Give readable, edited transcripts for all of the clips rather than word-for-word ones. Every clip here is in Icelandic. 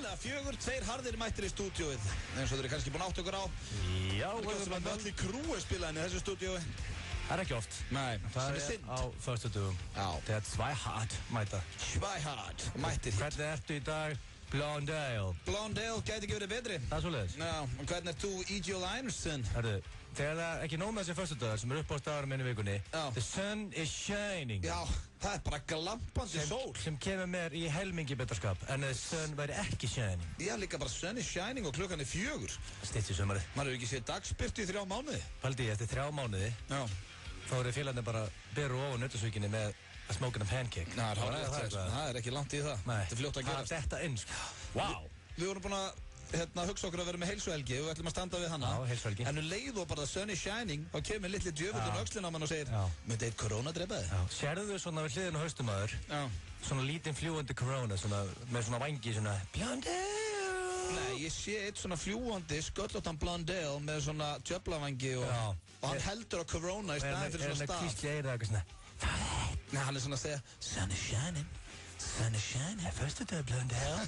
rúmlega 4, 2 harðir mættir í stúdíóið. Eins og þeir eru kannski búin átt okkur á. Já, það er sem að Mötley Crüe spilaði í þessu stúdíói. Það ekki oft. Nei, það synd. Á föstudögum. Já. Þegar Zweihard mæta. Zweihard mættir. Hvernig ertu í dag? Blondale. Blondale gæti ekki verið betri. Það svoleiðis. Já, og hvernig ert þú E.J. Linerson? Herðu, þegar það ekki nóg með þessi föstudagar sem upp á staðarum minni vikunni. Já. The sun is shining. Já, það er bara glampandi sól. Sem kemur mér í helmingi betarskap, en the sun væri ekki shining. Já, líka bara sun is shining og klukkan er 4. Styttir sumarið. Maður hefur ekki séð dagsbirtu í 3 mánuði. Paldi, eftir 3 mánuði. Já. Þá eru félagarnir bara beru ofan nautasvíkinni með að smokin a pancake. Ná, það er ekki langt í það. Nei. Þetta er fljótt að gerast. Það er þetta inn, sko. Vá. Við vorum búin að hugsa okkur að vera með heilsuhelgi og við ætlum að standa við hana. Já, heilsuhelgi. En leið og bara sun is shining og kemur litli djöfullin öxlinn á mann og segir myndi eitt korona drepa þig? Já. Sérðu svona við hliðin á haustumæður? Já. Svona lítinn fljúandi korona, með svona vangi, svona Blondale. Nei, ég sé eitt svona fljúandi sköllóttan Blondale með svona djöflavangi og hann heldur á korona í staðin fyrir svona staf. Kvísli eira eitthvað svona. Nei, hann er svona að segja sun is shining. Sun is shining. Föstudag Blondale.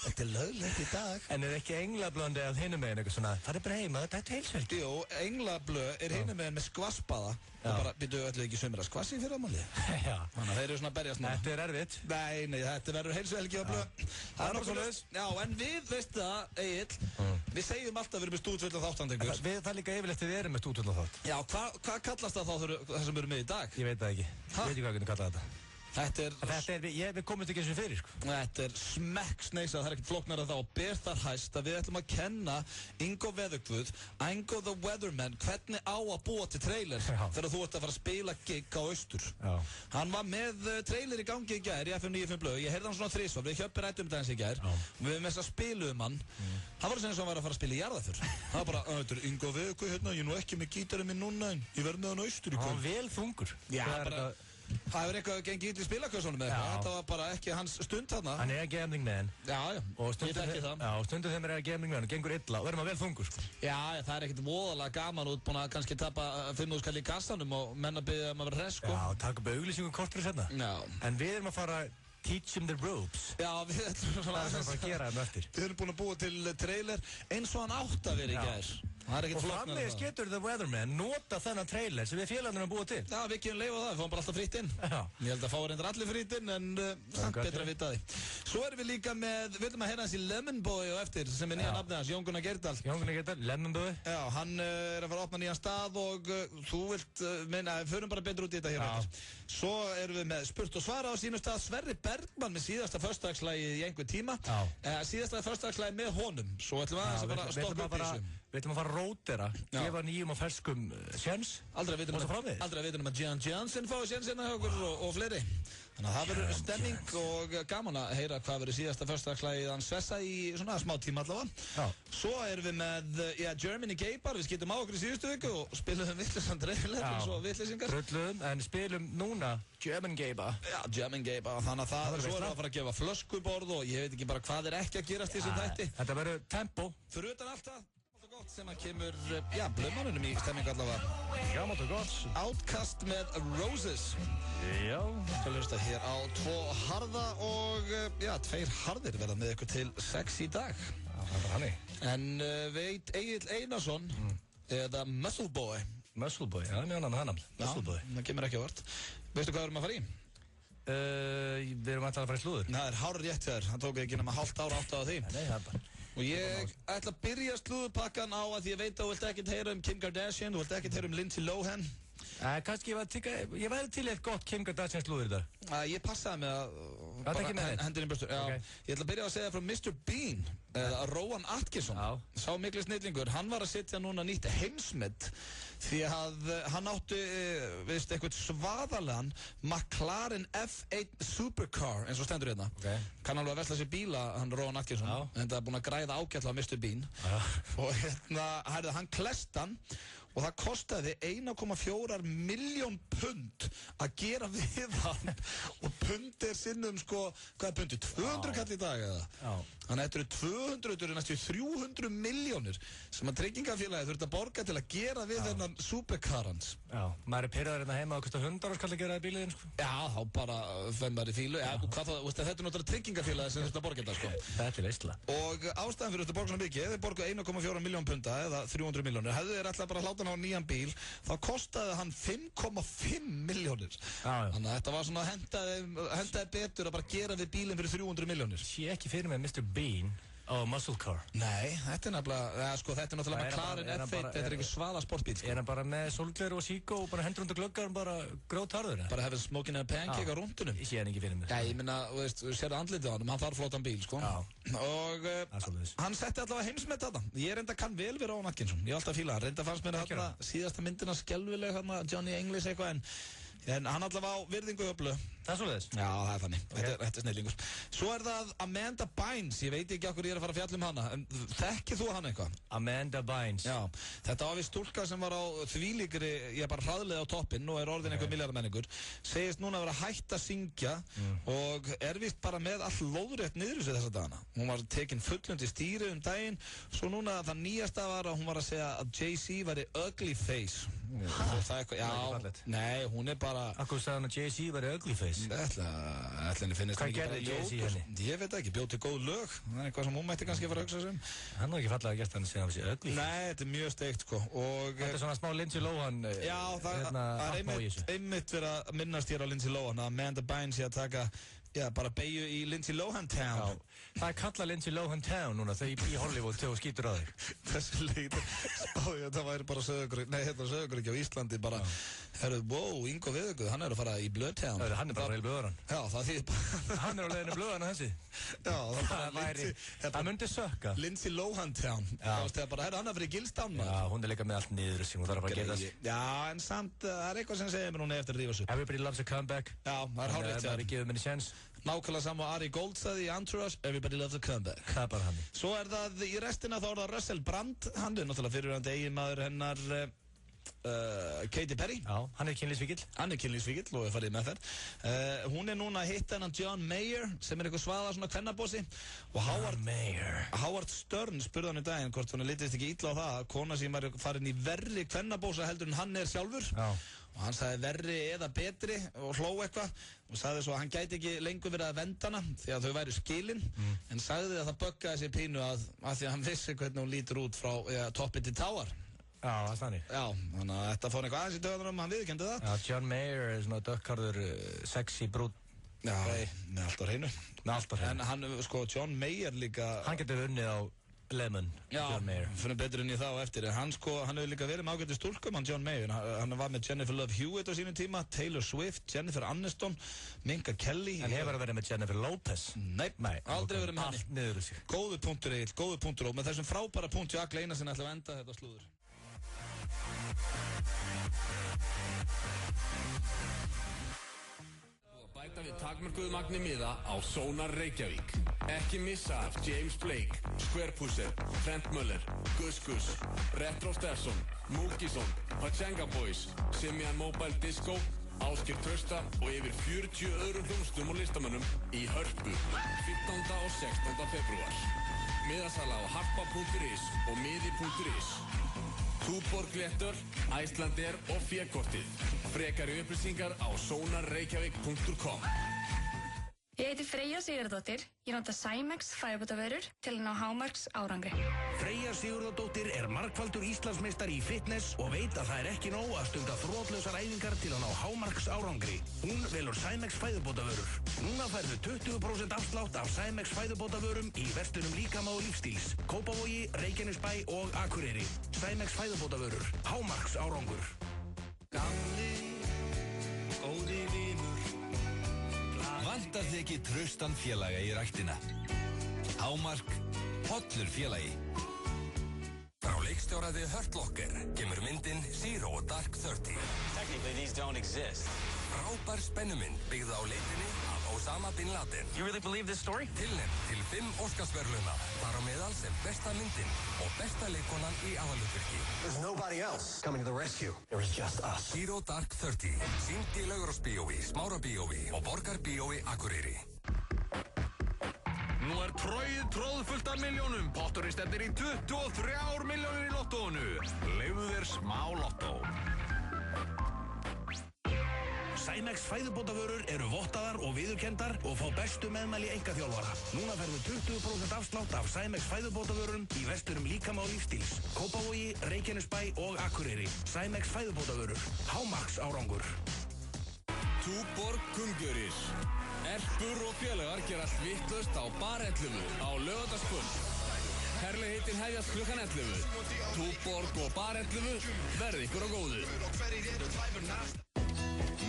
Þetta er löglegt í dag. En er ekki Engla Blondale hinum meginn eitthvað svona? Það er bara heima, þetta er heilsuhelgi. Jú, Englablöð er hinum meginn með skvassbaða. Og bara, byrju öllu ekki sömur að skvassi fyrir ámali. Já. Þannig að þeir eru svona að berjast núna. Þetta er erfitt. Nei, þetta verður heilsuhelgi á blöð. Það er nokkuð svoleiðis. Já, en við, veistu það, Egill, við segjum alltaf að við erum með stúdfulla þáttandengur. Það er líka yfirleitt við erum með stúdfulla þátt. Já, hvað kallast það þá það sem eru með í dag? Ég veit það ekki. Ég veit ekki hvað hvernig kalla þetta. Við komumst ekki eins og fyrir, sko. Þetta er smekksneisa, það er ekkert flóknara þá og ber þar hæst að við ætlum að kenna Ingo Veðurguð, Ingo the Weatherman, hvernig á að búa til trailer þegar þú ert að fara að spila gig á Austur. Hann var með trailer í gangi í gær í FM 95 blöð, ég heyrði hann svona 3 við Hjöppi rættum þetta eins í gær, við með þess að spiluðum hann, hann var eins og hann var að fara að spila í Jarðarfjörð. Það var bara, þetta er Ingo Veðurguð hérna, ég er nú ekki með gítarinn minn núna en ég verð með hann á Austur í kvöld. Hann var vel þungur. Það hefur eitthvað gengið ítli spilakössunum eða eitthvað, þetta var bara ekki hans stund þarna. Hann er gaming man. Já, ég þekki það. Já, stundum þeim er gaming man og gengur illa og verður maður vel þungur, sko. Já, það er ekkert voðalega gaman út búin að kannski tapa 5.000 kall í kassanum og menn að byggja að vera hress, sko. Já, taka upp auglýsingum kortur setna. Já. En við erum að fara teach him the ropes. Já, við ætlum svona að fara að gera það eftir. Við erum búin að búa til trailer eins og hann átt að vera í gær. Og framvegis getur The Weatherman nota þennan trailer sem við félagarnir erum búið til. Já, við getum leifað það, við fáum bara alltaf frýtt inn. Ég held að fá reyndar allir frýtt inn, en samt betra að vita því. Svo erum við líka með, við viljum að heyra hans í Lemon Boy og eftir, sem er nýja nafnið hans, Jón Gunnar Geirdal. Jón Gunnar Geirdal, Lemon Boy. Já, hann er að fara að opna nýjan stað og þú vilt, við förum bara betur út í þetta hér eftir. Svo erum við með spurt og svara á sínum stað, Sverrir Bergmann með síðasta föstudagsslagið í einhver tíma. Síðasta föstudagsslagið með honum, svo ætlum við að bara stokka upp í þessu. Við ætlum að fara að rótera, gefa nýjum og ferskum sjens. Aldrei að vita um að Jan Jansen fái sjensina hjá okkur og fleiri. Þannig að það verður stemming og gaman að heyra hvað verður síðasta föstudagsslagið hans Svessa í svona smá tíma allavega. Svo erum við með Germany Gay Bar, við skiptum á okkur í síðustu viku og spilum vittlisann trailer eins og vittlisingar. Drulluðum, en spilum núna German Gay Bar. Já, German Gay Bar, þannig að það er svo að fara að gefa flöskuborð og ég veit ekki bara hvað er ekki að gerast í þessum þætti. Þetta verður tempo. Fyrir utan allt það gott sem að kemur, blöðmannunum í stemmingu allavega. Gammalt og gott. Outcast með Roses. Já. Það hlusta hér á 2 harða og 2 harðir verða með ykkur til 6 í dag. Já, það er bara hannig. En veit Egill Einarsson eða Muscle Boy. Muscle Boy, já, mjög annan hann. Muscle Boy. Það kemur ekki á vart. Veistu hvað við erum að fara í? Við erum alltaf að fara í slúður. Það er hár rétt þér, hann tók ekki nema hálft ára átt á því. Nei, það er bara. Og ég ætla að byrja slúðupakkan á að ég veit að þú vilt ekkert heyra um Kim Kardashian, þú vilt ekkert heyra um Lindsay Lohan. Kannski ég væri til eitt gott Kim Kardashian slúður í dag. Ég passaði með að hendurinn börstur. Ég ætla að byrja að segja frá Mr. Bean, eða Rowan Atkinson. Sá miklu snillingur, hann var að setja núna nýtt heimsmet því að hann átti eitthvað svaðalegan McLaren F1 Supercar eins og stendur hérna. Kann alveg að vesla sér bíla, hann Rowan Atkinson, en það er búin að græða ágætla á Mr. Bean. Og hérna, hann klest hann og það kostaði 1,4 milljón pund að gera við hann og pund er sinnum, sko, hvað er pundi? 200 kall í dag eða? Þannig að þetta eru 200, næstu 300 milljónir sem að tryggingafélagi þurft að borga til að gera við þennan supercar hans. Já, maður pirraður hérna heima og kostar 100 skall að gera það í bíliðin, sko. Já, þá bara fenn maður í fílu. Já, hvað það, þetta er náttúrulega tryggingafélagi sem þurft að borga þetta, sko. Þetta er veistla. Og ástæðan fyrir þetta borga svona mikið, þeir borga 1,4 miljón punda eða 300 milljónir. Hefðu þeir alltaf bara láta hann á nýjan bíl, þá kostaði hann 5,5 milljónir. Þannig að þetta var svona hendaði betur að bara gera við bílinn fyrir 300 milljónir. Sé ekki fyrir mig Mr. Bean á muscle car. Nei, þetta er nefnilega, sko, þetta er náttúrulega McLaren F1, þetta er einhver svaða sportbíl, sko. Er hann bara með sólgleru og síkó og bara hendur undir gluggar og bara grótharður? Bara hefði smoking and pancake á rúndunum. Ég sé hann ekki fyrir mig. Já, ég minna, þú sérðu andlitið á hann, hann þarf flottan bíl, sko. Og hann setti allavega heimsmet þetta. Ég reynda kann vel vera á Atkinson, ég alltaf fíla hann. Reynda fannst mér þarna síðasta myndina skelvileg, þarna Johnny English eitthvað, en hann allavega á virðingu höflu. Það er svoleiðis? Já, það er þannig. Þetta er snillingur. Svo er það Amanda Bynes. Ég veit ekki okkur ég er að fara að fjalla hana. Þekkir þú hana eitthvað? Amanda Bynes? Já. Þetta var við stúlka sem var á þvílíkri, ég bara hraðlega á toppinn og er orðin einhver milljarðamenningur. Segist núna að vera hætt að syngja og er vist bara með all lóðrétt niður þessu þessa dagana. Hún var tekin fullund í stýri daginn. Svo núna það nýjasta var að hún var að segja að Jay-Z væri ugly face. Nei, hún er bara... Akkur sagði hann að Jay-Z væri ugly face? Ætla henni finnist hvað gerði Jay-Z henni? Ég veit ekki, bjóð til góð lög. Það er eitthvað sem hún mætti kannski fara að hugsa sem. Hann var ekki fallega að gert hann sem hann sé ugly face. Nei, þetta er mjög steikt, sko. Þetta er svona smá Lindsay Lohan. Já, það er einmitt verið að minnast hér á Lindsay Lohan að Amanda Bynes sé að taka bara beigju í Lindsay Lohan Town. Það er kallað Lindsay Lohan Town núna þegar í Hollywood þegar þú skýtur á þig. Þessi leitur spáði að það væri bara Söðugrykki á Íslandi bara, herru, wow, Ingo Viðuguð, hann er að fara í Blöðtown. Hann er bara heil blöðarann. Já, það þýðir bara... Hann er á leiðinu blöðarann þessi. Já, það myndi sökka. Lindsay Lohan Town. Það er bara, herru, hann er fyrir Gilstown. Já, hún er líka með allt niður sem hún þarf að gera þess. Já, en samt, það er eitthvað sem segir mér hún eftir að rífa sig. Everybody loves a comeback. Já, það er hárrétt. Það er gefið minni séns. Nákvæmlega saman á Ari Gold sagði í Entourage, everybody loves a comeback. Það er bara hann. Svo er það í restina þá er það Russell Brand, hann er náttúrulega fyrirhandi eiginmaður hennar Katy Perry. Já, hann er kynlífsvíkill. Hann er kynlífsvíkill og er farið með þær. Hún er núna að hitta hennan John Mayer sem er eitthvað svaða svona kvennabossi og Howard Stern spurði hann í daginn hvort hann litist ekki illa á það að kona sem var farin í verri kvennabósa heldur en hann er sjálfur. Já. Og hann sagði verri eða betri og hló eitthvað og sagði svo að hann gæti ekki lengur verið að venda hana því að þau væri skilin en sagði að það böggaði sér pínu að því að hann vissi hvernig hún lítur út frá toppi til táar. Já, það er þannig. Já, þannig að þetta fór eitthvað aðeins í döðunum, hann viðurkenndi það. Já, John Mayer er svona dökkharður, sexy brúd. Já, með allt á hreinu. Með allt á hreinu. En hann, sko, John Mayer líka... Hann getur unnið á Lemon, John Mayer. Já, fyrir betur inn í það og eftir. Hann hefur líka verið með ágættu stúlkum, hann John Mayer. Hann var með Jennifer Love Hewitt á sínum tíma, Taylor Swift, Jennifer Aniston, Minka Kelly. En hefur verið með Jennifer Lopez? Nei, aldrei verið með henni. Allt niður úr sig. Góður punktur Egill, góður punktur og með þessum frábæra punkt hjá Agli Einarssyni ætla að enda þetta slúður. Bæta við takmörkuðu magni miða á Sonar Reykjavík. Ekki missa af James Blake, Squarepusser, Trent Muller, Gus Gus, Retro Stefson, Múkisson, Pachenga Boys, Simian Mobile Disco, Ásgeir Trausta og yfir 40 öðrum hljómsveitum og listamönnum í Hörpu 15. og 16. febrúar. Miðasala á harpa.is og miði.is. Túborg Léttöl, Icelandair og Fékortið. Frekari upplýsingar á sonarreykjavík.com. Ég heiti Freyja Sigurðardóttir. Ég nota Cymex fæðubótavörur til að ná hámarks árangri. Freyja Sigurðardóttir er margfaldur Íslandsmeistari í fitness og veit að það er ekki nóg að stunda þrotlausar æfingar til að ná hámarks árangri. Hún velur Cymex fæðubótavörur. Núna færðu 20% afslátt af Cymex fæðubótavörum í verslunum líkama og lífstíls, Kópavogi, Reykjanesbæ og Akureyri. Cymex fæðubótavörur. Hámarks árangur. Gamli, góði vinur. Vantar þig ekki traustan félaga í ræktina. Hámark, hollur félagi. Frá leikstjóra The Hurt Locker kemur myndin Zero Dark 30. Technically these don't exist. Frábær spennumynd byggð á leitinni af Osama Bin Laden. You really believe this story? Tilnefnd til 5 Óskarsverðlauna, þar á meðal sem besta myndin og besta leikkonan í aðalhlutverki. There's nobody else coming to the rescue. There is just us. Zero Dark 30. Sýnd í Laugarásbíói, Smárabíói og Borgarbíói Akureyri. Nú tróið tróðfullt af milljónum. Potturinn stefnir í 23 milljónir í lottóinu. Leyfðu þér smá lottó. Cymex fæðubótavörur eru vottaðar og viðurkenndar og fá bestu meðmæli einkaþjálfara. Núna færðu 20% afslátt af Cymex fæðubótavörum í verslurum Líkama og Lífstíls, Kópavogi, Reykjanesbæ og Akureyri. Cymex fæðubótavörur. Hámarks árangur. Túborg Kumgjörir. Erpur og félagar gera allt vitlaust á bar 11 á laugardagskvöld. Herlegheitin hefjast klukkan 11. Túborg og bar 11 verði ykkur á góðu.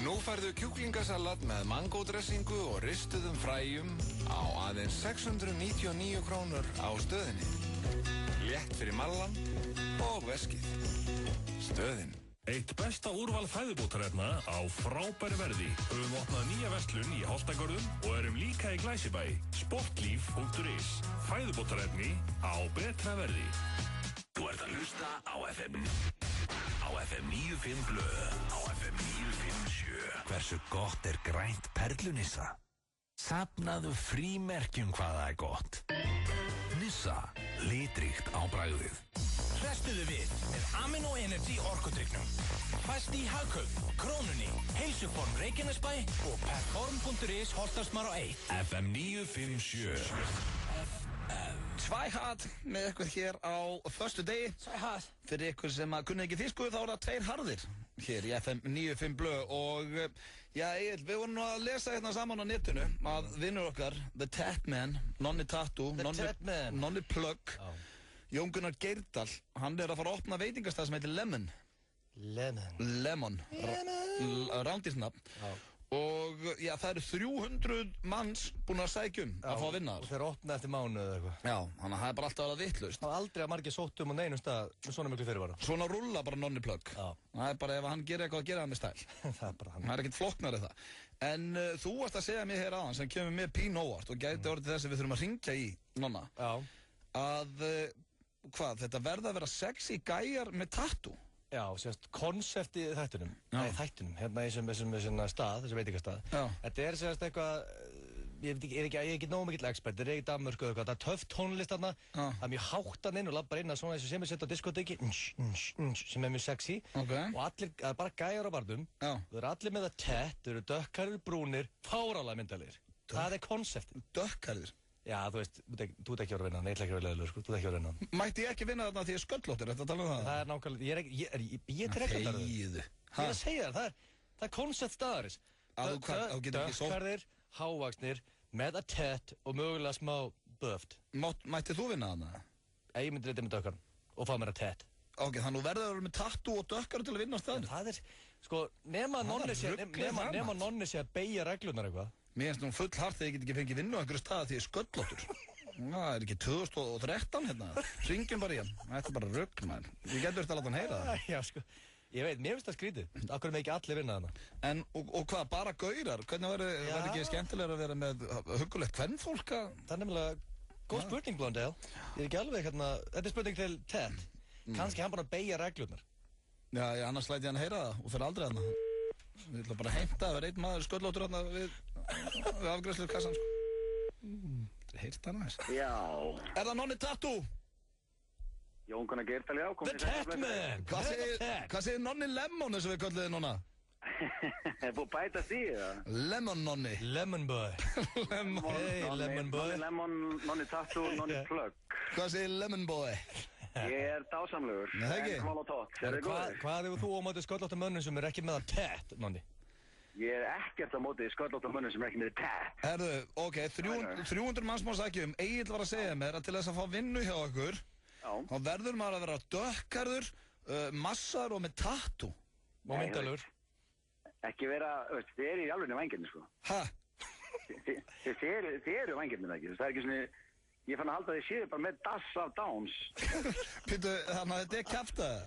Nú færðu kjúklingasalat með mangódressingu og ristuðum fræjum á aðeins 699 krónur á stöðinni. Létt fyrir mallan og veskið. Stöðin. Eitt besta úrval fæðubótarefna á frábæru verði. Höfum opnað nýja verslun í Holtagörðum og erum líka í Glæsibæ. Sportlíf.is. Fæðubótarefni á betra verði. Þú ert að hlusta á FM. Á FM 95 blöð. Á FM 957. Hversu gott grænt perlunissa? Safnaðu frímerkjum hvað það gott. Nissa. Litríkt á bragðið. Hrestuðu við með Amino Energy orkudrykknum. Fæst í Hagkaup, Krónunni, Heilsuform Reykjanesbæ og Perform.is Holtarsmar á 1. FM 957. Svæhad með ykkur hér á föstu degi. Svæhad. Fyrir ykkur sem kunni ekki þýsku þá það 2 harðir hér í FM 95 blöð og já, Egill, við vorum nú að lesa hérna saman á netinu að vinnur okkar, The Tatman, Nonni Tattoo, Nonni Plug, Jón Gunnar Geirdal, hann að fara að opna veitingastað sem heitir Lemon. Rándýrsnafn. Og já, það eru 300 manns búin að sækja að fá að vinna þar. Og þeir opna eftir mánuð eða eitthvað. Já, þannig að það bara alltaf að vera vitlaust. Það var aldrei að margir sótt á neinum stað með svona miklu fyrirvara. Svona rúlla bara Nonni Plug. Já. Það bara ef hann gerir eitthvað að gera það með stæl. Það bara hann. Það ekkert flokknari það. En þú varst að segja mér hér aðan sem kemur með pín óvart og gæti orðið þess að við þurfum að hringja í Nonna. Já. Að, þetta verða að vera sexy gæjar með tattoo. Já, sérst, konseptið þættunum, hérna í þessum stað, þessum veitingastað. Þetta sérst eitthvað, ég er ekki nógu mikill expert, þetta ekki Danmörku eða eitthvað, það töff tónlist þarna, það mjög háttan inn og labbar inn að svona þessu sem sett á diskoteki, sem mjög sexy, og allir, það bara gæjar á barnum, þau allir með það tett, þau dökkarir, brúnir, fárálega myndalegir. Það konseptið. Dökkarir? Já, þú veist, þú ert ekki að vera vinnan, ég ætla ekki að vera leiðilegur, sko, þú ert ekki að vera vinnan. Mætti ég ekki vinna þarna því ég er sköllóttur, þetta tala um það? Það nákvæmlega, ég er trekkandar. Ég er að segja það er koncept staðarins. Dökkarðir, hávaksnir, með að tett og mögulega smá böft. Mætti þú vinna þarna? Ég myndi reyta með dökkarn og fá mér að tett. Ok, þannig verður það að vera með tattoo og dökkar til að vinna á staðinu? Það sko, nema nonni sé að beygja reglurnar eitthvað. Mér finnst nú full hart þegar ég get ekki fengið vinnu á einhverju staða því ég er sköllóttur. Það ekki 2013 hérna. Hringjum bara í hann. Þetta bara rugl, maður. Ég getur eftir að láta hann heyra það. Já, sko. Ég veit, mér finnst það skrítið. Akkur með ekki allir vinna þarna. En, og hvað, bara gaurar? Hvernig var ekki skemmtilegur að vera með huggulegt kvennfólk? Það nefnilega góð spurning, Blondell. Ég ekki alveg hérna, þetta spurning til Ted. Kannski hann bara beygja reglurnar. Já, annars læti hann heyra það og fer aldrei þarna. Við ætlum bara að heimta að vera einn maður sköllóttur hérna við afgræslu kassan, sko. Heyrst hann aðeins? Já. Er það Nonni Tattoo? Jón Gunnar Geirdal, já. The Tatman! Hvað segir Nonni Lemon eins og við kölluðum núna? Er búið að bæta því, eða? Lemon Nonni. Lemon Boy. Hey, Lemon Boy. Nonni Lemon, Nonni Tattoo, Nonni Plug. Hvað segir Lemon Boy? Ég dásamlegur. Nei, ekki? En smál og tótt. Hvað hefur þú á móti sköllóttum mönnum sem ekki með að tett, Nonni? Ég ekkert á móti sköllóttum mönnum sem ekki með tett. Herðu, ok, 300 manns má sækja Egill var að segja mér að til þess að fá vinnu hjá okkur, þá verður maður að vera dökkarður, massar og með tattoo. Og myndalur. Ekki vera, þið eru í alveg vængirni, sko. Hæ? Þið eru vængirni, ekki? Það ekki svona... Ég fann að halda því séu bara með dass af Downs. Pítu, þannig að þetta kjaftaði?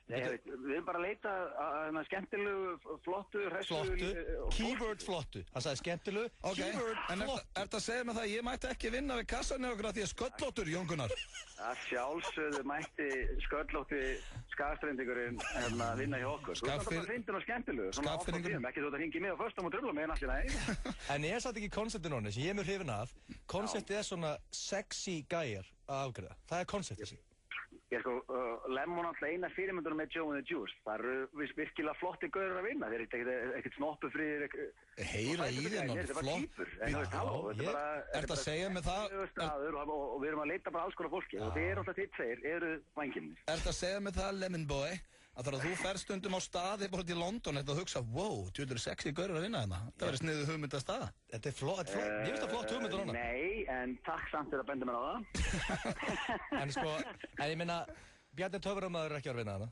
Nei, við erum bara að leita að skemmtilegu, flottu, keyword flottu. Hann sagði skemmtilegu, keyword flottu. En ertu að segja mig það að ég mætti ekki vinna við kassanir okkur að því að sköllóttur, Jón Gunnar? Það sjálfsögðu mætti sköllótti skagstrendingurinn vinna hjá okkur. Þú ert bara fyndin og skemmtilegu, svona oft á tíum, ekki þú ert að hringi mig á föstum og tröfla mig en allt í lagi. En ég satt ekki konceptin honum sem ég er mjög hrifin af. Konceptið svona sexy gæjar að afgreiða. Það konceptið sig. Ég Lemon alltaf eina fyrirmyndunum með Joe and the Juice. Það virkilega flotti gaurar að vinna. Þeir eru ekkert snoppufríðir. Heyra í þeim, flott. Ertu að segja mig það? Og við erum að leita bara alls konar fólki. Og þeir alltaf þitt tveir eru vænginnir. Ertu að segja mig það, Lemon Boy, að þegar þú ferð stundum á staði bara til London og hugsa, wow, þú eru sexy gaurar að vinna þarna. Það verður sniðuð hugmynd að staða. Þetta flott. Ég finnst það flott hugmyndur hana. Nei, en takk samt fyrir að benda mér á það. En ég meina, Bjarni Töframaður er ekki að vinna þarna.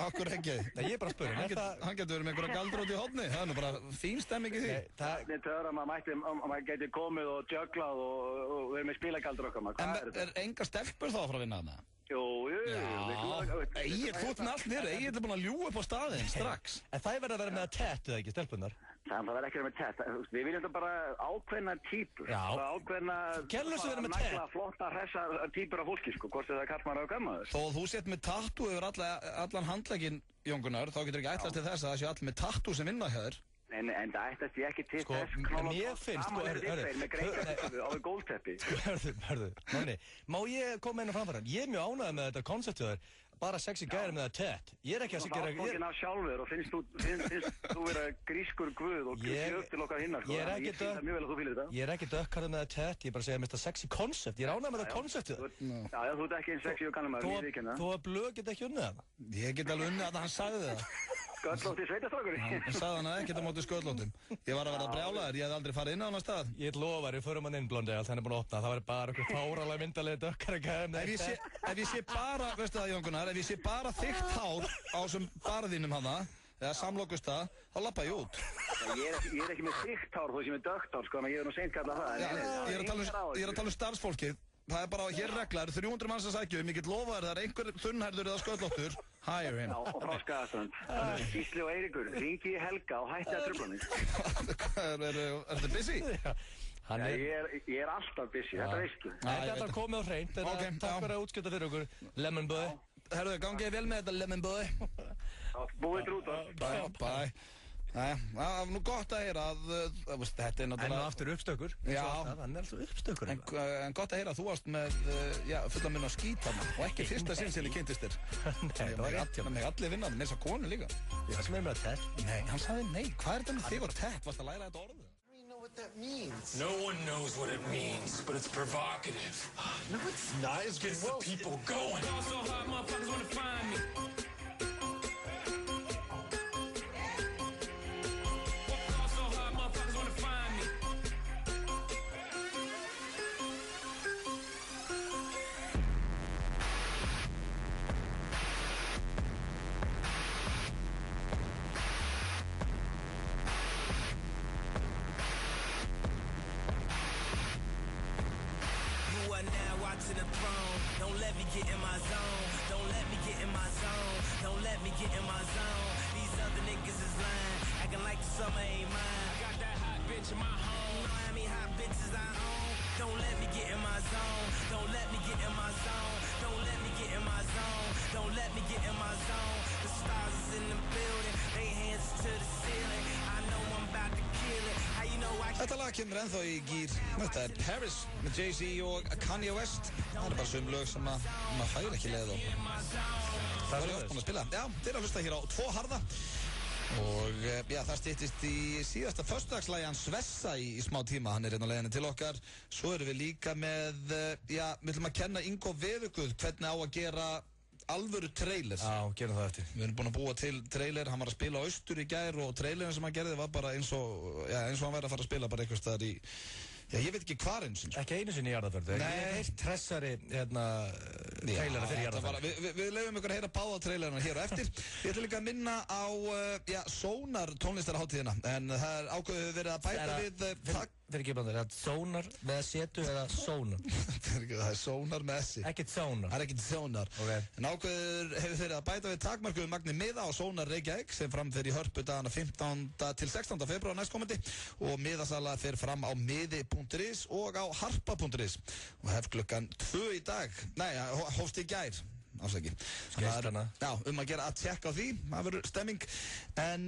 Akkur ekki? Nei, ég er bara að spura. Hann getur verið með einhverja galdrót í horni. Það er nú bara fín stemming í því. Bjarni Töframaður maður geti komið og jugglað og verið með spilagaldur okkar. En er enga stelpur þá að fara að vinna þarna? Jú. Egil, þú ert með allt niður. Egil er búin að ljúga upp á staðinn strax. En það er verið að vera með að tettu, ekki, stelpunar? Það verður ekki að vera með tett. Við viljum þetta bara ákveðna típur. Ákveðna nægla, flotta, hressa típur af fólki, sko. Hvort það er karlmaður og gammaður. Þó þú sett með tattoo yfir allan handlegginn, Jón Gunnar, þá getur ekki ætlast til þess að það sé allir með tattoo sem vinna hjá þér. En það ættast ég ekki til þess mér finnst, með greinteppi á gólteppi. Hörðu, Nonni, má ég koma inn á framfæran? Ég er mjög ánægður með þetta konceptið þér, bara sexy gæri með það tett. Ég er ekki að gera... Þú fókinn af sjálfur og finnst þú vera grískur guð og gjöf til okkar hinnar, sko. Ég finn það mjög vel að þú fýlir þetta. Ég er ekki dökkarður með það tett, ég er bara að segja með þetta sexy koncept. Ég er ánægður með það konceptið. Já, þú ert ekki eins sexy og kannum Þó að Blöð get ekki unnið það. Ég get alveg unnið að hann sagði það. Sköllótti sveitastrákurinn. Hann sagði hann ekki að móti sköllóttum. Ég var að verða brjálaður, ég hef aldrei farið inn á hann stað. Ég lofa, við förum hann inn, Blondale, þannig búin að opna. Það var bara eitthvað fáralega myndalega dökkar að gæða. Ef ég sé bara, veistu það, Jón Gunnar, ef ég sé bara þykkt hár á þessum barðínum hana, eða samlokust það, þá lappa ég út. Ég er ekki með þykkt hár, þú sé með dökkt hár, sko, en ég er nú seint kallað það. Ég er að tala starfsfólkið. Það er bara, hér regla, það eru 300 manns að sækja mikið lofaður, það er einhver þunnhærður eða sköllóttur, hire him. Já, og frá Skagaströnd. Gísli og Eiríkur, hringi í Helga og hætti að trufla mig. Er þetta busy? Ég er alltaf busy, þetta veistu. Þetta er alltaf komið á hreint, takk fyrir að útskjöta fyrir okkur, Lemon Boy. Herðu, gangið vel með þetta, Lemon Boy. Búið trúta. Bye. Það var nú gott að heyra að þetta er náttúrulega... En aftur uppstökkur. Já. Hann er alltaf uppstökkur. En gott að heyra að þú varst með fulla mun á skítana og ekki fyrsta sinn sem ég kynntist þér. Nei, það var rétt. Það með allir vinnaði, með þess að konu líka. Það sem er með að tett. Nei, hann sagði nei. Hvað er þetta með þig og tett? Varst að læra þetta orðu? What that means. No one knows what it means, but it's provocative. No, it's not. It gets the people going. So hard, motherfuckers wanna find me. To the throne, don't let me get in my zone. Don't let me get in my zone. Don't let me get in my zone. These other niggas is lying, acting like the summer ain't mine. I got that hot bitch in my home. Know how many hot bitches I own. Don't let me get in my zone. Don't let me get in my zone. Don't let me get in my zone. Don't let me get in my zone. The stars is in the building, they hands to the ceiling. I know I'm about to kill it. How you know I... Þetta lag kemur ennþá í gýr. Þetta er Paris með Jay-Z og Kanye West. Það er bara sum lög sem maður fær ekki leið á. Það er oft búin að spila. Já, þeir eru að hlusta hér á 2 harða. Og já, það styttist í síðasta föstudagslægi hans Svessa í smá tíma. Hann er hérna á leiðinni til okkar. Svo erum við líka með, já, við ætlum að kenna Ingo Veðuguð hvernig á að gera alvöru trailer. Já, gerum það eftir. Við erum búin að búa til trailer, hann var að spila á Austur í gær og trailerin sem hann gerði var bara eins og hann væri að fara að spila bara einhvers staðar í, já, ég veit ekki hvar eins. Ekki einu sinni í Jarðarfjörðu. Nei. Ég hef heilt tressari, trailera fyrir Jarðarfjörðu. Við lefum ykkur að heyra báða trailerina hér og eftir. Ég ætla líka að minna á, Sónar tónlistarháttíðina, en það er ákveðið verið að bæta við fyrir ekki blandar, er það Sonar með setu eða Sonar? Það er Sonar með S. Ekkert Sonar? Það er ekkert Sonar. En ákveður hefur þeirri að bæta við takmarkuðu magni miða á Sonar Reykjavík sem framfyrir í Hörpu dagana 15. til 16. febrúar næstkomandi og miðasala fer fram á miði.is og á harpa.is og hef klukkan 2 í dag, nei, hófst í gær. Afsaki. Skeislana. Já, að gera að tjekka á því, það verður stemming. En,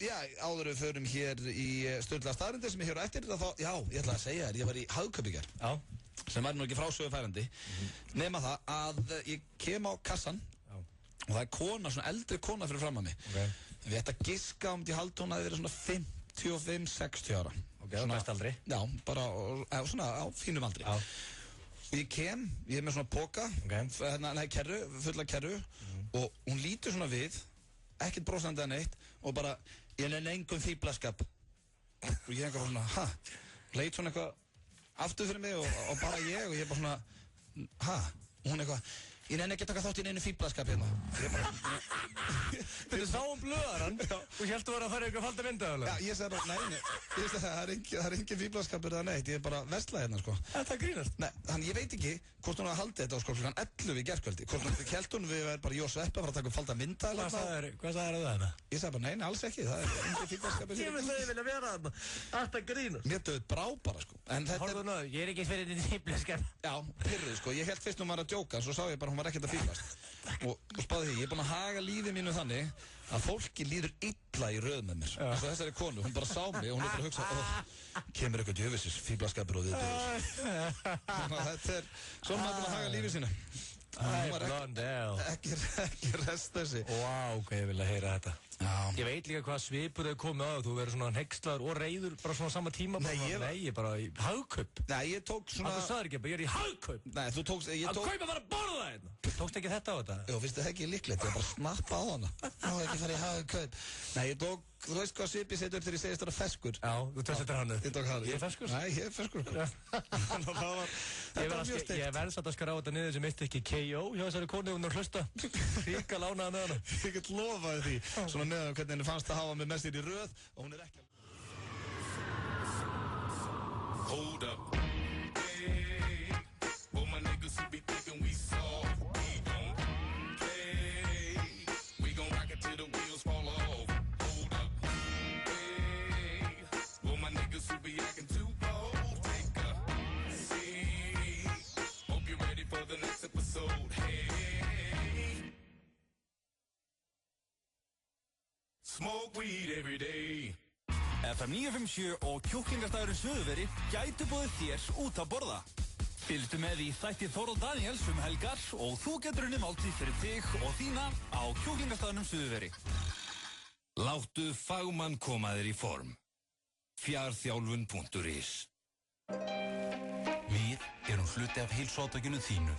já, áður við förum hér í sturla staðrindir sem ég hér á eftir, já, ég ætla að segja þér, ég var í Hagkaup í gær. Já. Sem væri nú ekki frásögufærandi. Nema það að ég kem á kassan og það er kona, svona eldri kona fyrir fram að mig. Við ættum að giska ég haldi hún að vera svona 55-60 ára. Ok, það best aldri. Já, bara svona á fínum aldri. Já. Ég er með svona póka, kerru, fulla kerru og hún lítur svona við, ekkert brosandi eða neitt og bara, ég nenni engum fíblaskap og ég eitthvað svona, leit svona eitthvað aftur fyrir mig og bara ég og ég bara svona, og hún eitthvað, ég nenni ekki að taka þátt í neinu fíblaskap hérna. Ég bara... Þú sáum blöðarann og heldur að fara ykkur að falda myndaðulega? Já, ég segi bara, nei, ég segi það er engin fíblaskapur eða neitt, ég er bara vesla hérna, sko. Það grínast? Nei, þannig ég veit ekki hvort hún hafa haldið þetta á sko klukkan 11 í gærkvöldi. Hvort hún held hún við verðum bara Jó Sveppa að fara að taka falda myndaðulega. Hvað sagði það hérna? Ég segi bara, nei, alls ekki, það er engin fíblaskapur. Ég vil þau vilja vera þarna, alltaf grínast. Mér döð brá bara, sko. Hálfur náðu, ég er ekki fyrir þetta fíblaskap. Já, pirruð, sko, ég held fyrst hún var að djóka, svo sá ég bara hún var ekkert að fíblast. Og spáði því, ég er búinn að haga lífið mínu þannig að fólki líður illa í röð með mér. Eins og þessari konu, hún bara sá mig og hún er bara að hugsa, kemur eitthvað djöfisins, fíblaskapur og viðbyrður. Þannig að þetta er, svona maður búinn að haga lífið sínu. Hún var ekki rest þessi. Vá, hvað ég vil að heyra þetta. Já. Ég veit líka hvað svipur þau komið á, þú verður svona hneykslaður og reiður bara svona sama tíma. Nei, ég er bara í Hagkaup. Nei, ég tók svona... Þú sagðir ekki, ég er í Hagkaup. Nei, þú tókst... Að kaupa bara að borða þetta. Þú tókst ekki þetta á þetta? Jó, finnst þið ekki líklegt, ég bara snappa á hana. Ná, ekki fara í Hagkaup. Nei, ég tók... Þú veist hvað svipi setja upp þegar ég segist það er ferskur? Já, þú tókst þetta hannu. Ég tók hannu. Ég er ferskur? Nei, ég er ferskur. Þetta var mjög steikt. Ég verðs að skara á þetta niður sem eitt ekki KO hjá þessari konu hún að hlusta. Ríka lánaða með hana. Ég get lofaði því. Svona með hvernig henni fannst að hafa mig með sér í röð og hún er ekki... Hold up. Hey, all my niggas who be thinking we soft, we gon' play. We gon' rock it till the wheels fall off. Hold up. Hey, all my niggas who be acting too bold, take a seat. Hope you're ready for the next episode. Hey, smoke weed every day. FM 957 og kjúklingastæðurinn Suðurveri gætu búið þér út að borða. Fylgdu með í þætti Þóról Daniels helgar og þú getur unnið máltíð fyrir þig og þína á kjúklingastæðunum Suðurveri. Láttu fagmann koma þér í form. Fjarþjálfun.is. Við erum hluti af heilsuátakinu þínu.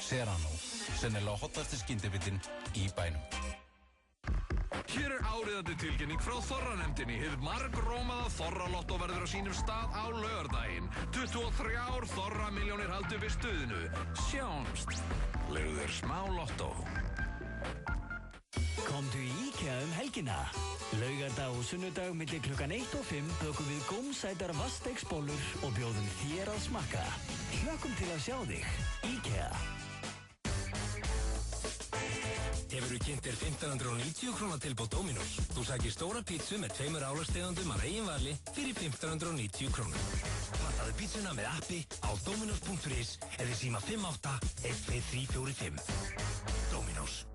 Serrano, sennilega hottasti skyndibitinn í bænum. Hér er áriðandi tilkynning frá Þorranefndinni. Hið margrómaða Þorralottó verður á sínum stað á laugardaginn. 23 Þorramilljónir haldu við stuðinu. Sjáumst. Legðu þér smá lottó. Komdu í IKEA helgina. Laugardag og sunnudag milli klukkan 1 og 5 bökum við gómsætar vastegsbollur og bjóðum þér að smakka. Hlökkum til að sjá þig. IKEA. Hefurðu kynnt þér 1590 krónar tilboð Dominos? Þú sækir stóra pítsu með 2 álagstegundum af eigin vali fyrir 1590 krónur. Pantaðu pítsuna með appi á dominos.is eða síma 58-1345. Dominos.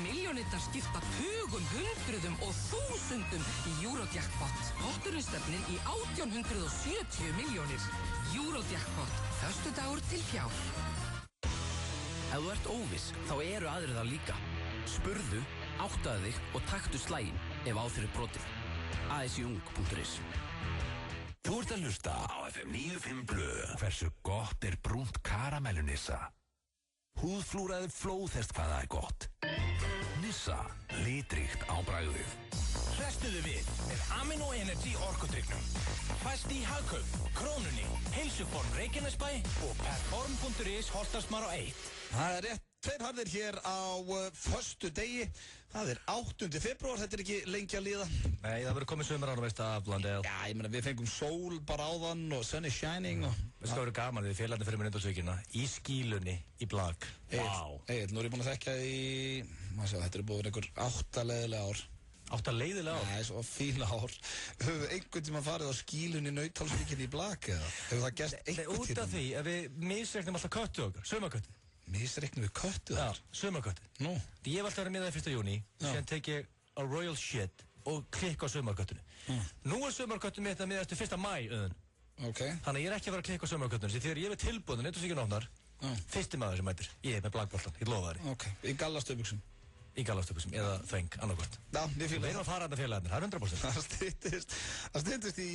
Milljónirnar skipta tugum, hundruðum og þúsundum í Eurojackpot. Potturinn stefnir í 1870 milljónir. Eurojackpot. Föstudagur til fjár. Ef þú ert óviss, þá eru aðrir það líka. Spurðu, áttaðu þig og taktu slaginn ef á þér er brotið. ASIung.is. Þú ert að hlusta á FM 95 Blu. Hversu gott er brúnt karamellunissa? Húðflúraði flóðhest hvað það er gott. Nissa, litríkt á bragðið. Hrestuðu við með Amino Energy orkudrykknum. Fæst í Hagkaup, Krónunni, Heilsuform Reykjanesbæ og Perform.is Holtarsmar á 1. Það er rétt Tveir harðir hér á föstu degi. Það 8. febrúar, þetta ekki lengi að líða. Nei, það verður komið sumar ánum veist að Blandel. Já, ég meina við fengum sól bara áðan og sun is shining og... Veistu hvað verður gaman við félagarnir fyrir mér undarsvíkina? Í skílunni, í blag. Vá. Nú er ég búinn að þekka í... Þetta er búið að vera einhver 8 leiðilega ár. 8 leiðilega ár? Nei, svo fína ár. Höfum við einhvern tíma farið á skílunni í Nauthólsvíkinni í blag eða? Hefur það gerst einhvern tíma? Út af því að við misreiknum alltaf köttu okkar, sumarköttu. Misreiknum við köttu þar? Já, sumarköttu. Nú? Ég hef alltaf verið með það 1. júní, síðan tek ég á royal shit og klikka á sumarköttunni. Nú er sumarköttunni mitt að miðast til 1. maí auðun. Ok. Þannig að ég er ekki að vera að klikka á sumarköttunni, því þegar ég er tilbúin, Nauthólsvíkin opnar, fyrsti maður sem mætir, ég er með blagboltan, ég lofa þér. Ok, í gallastöpuksum. Í gallastöpuksum, eða þveng, annarkvort. Já, ég fíla það. Við erum að fara að félagarnir, það 100%. Það styttist í,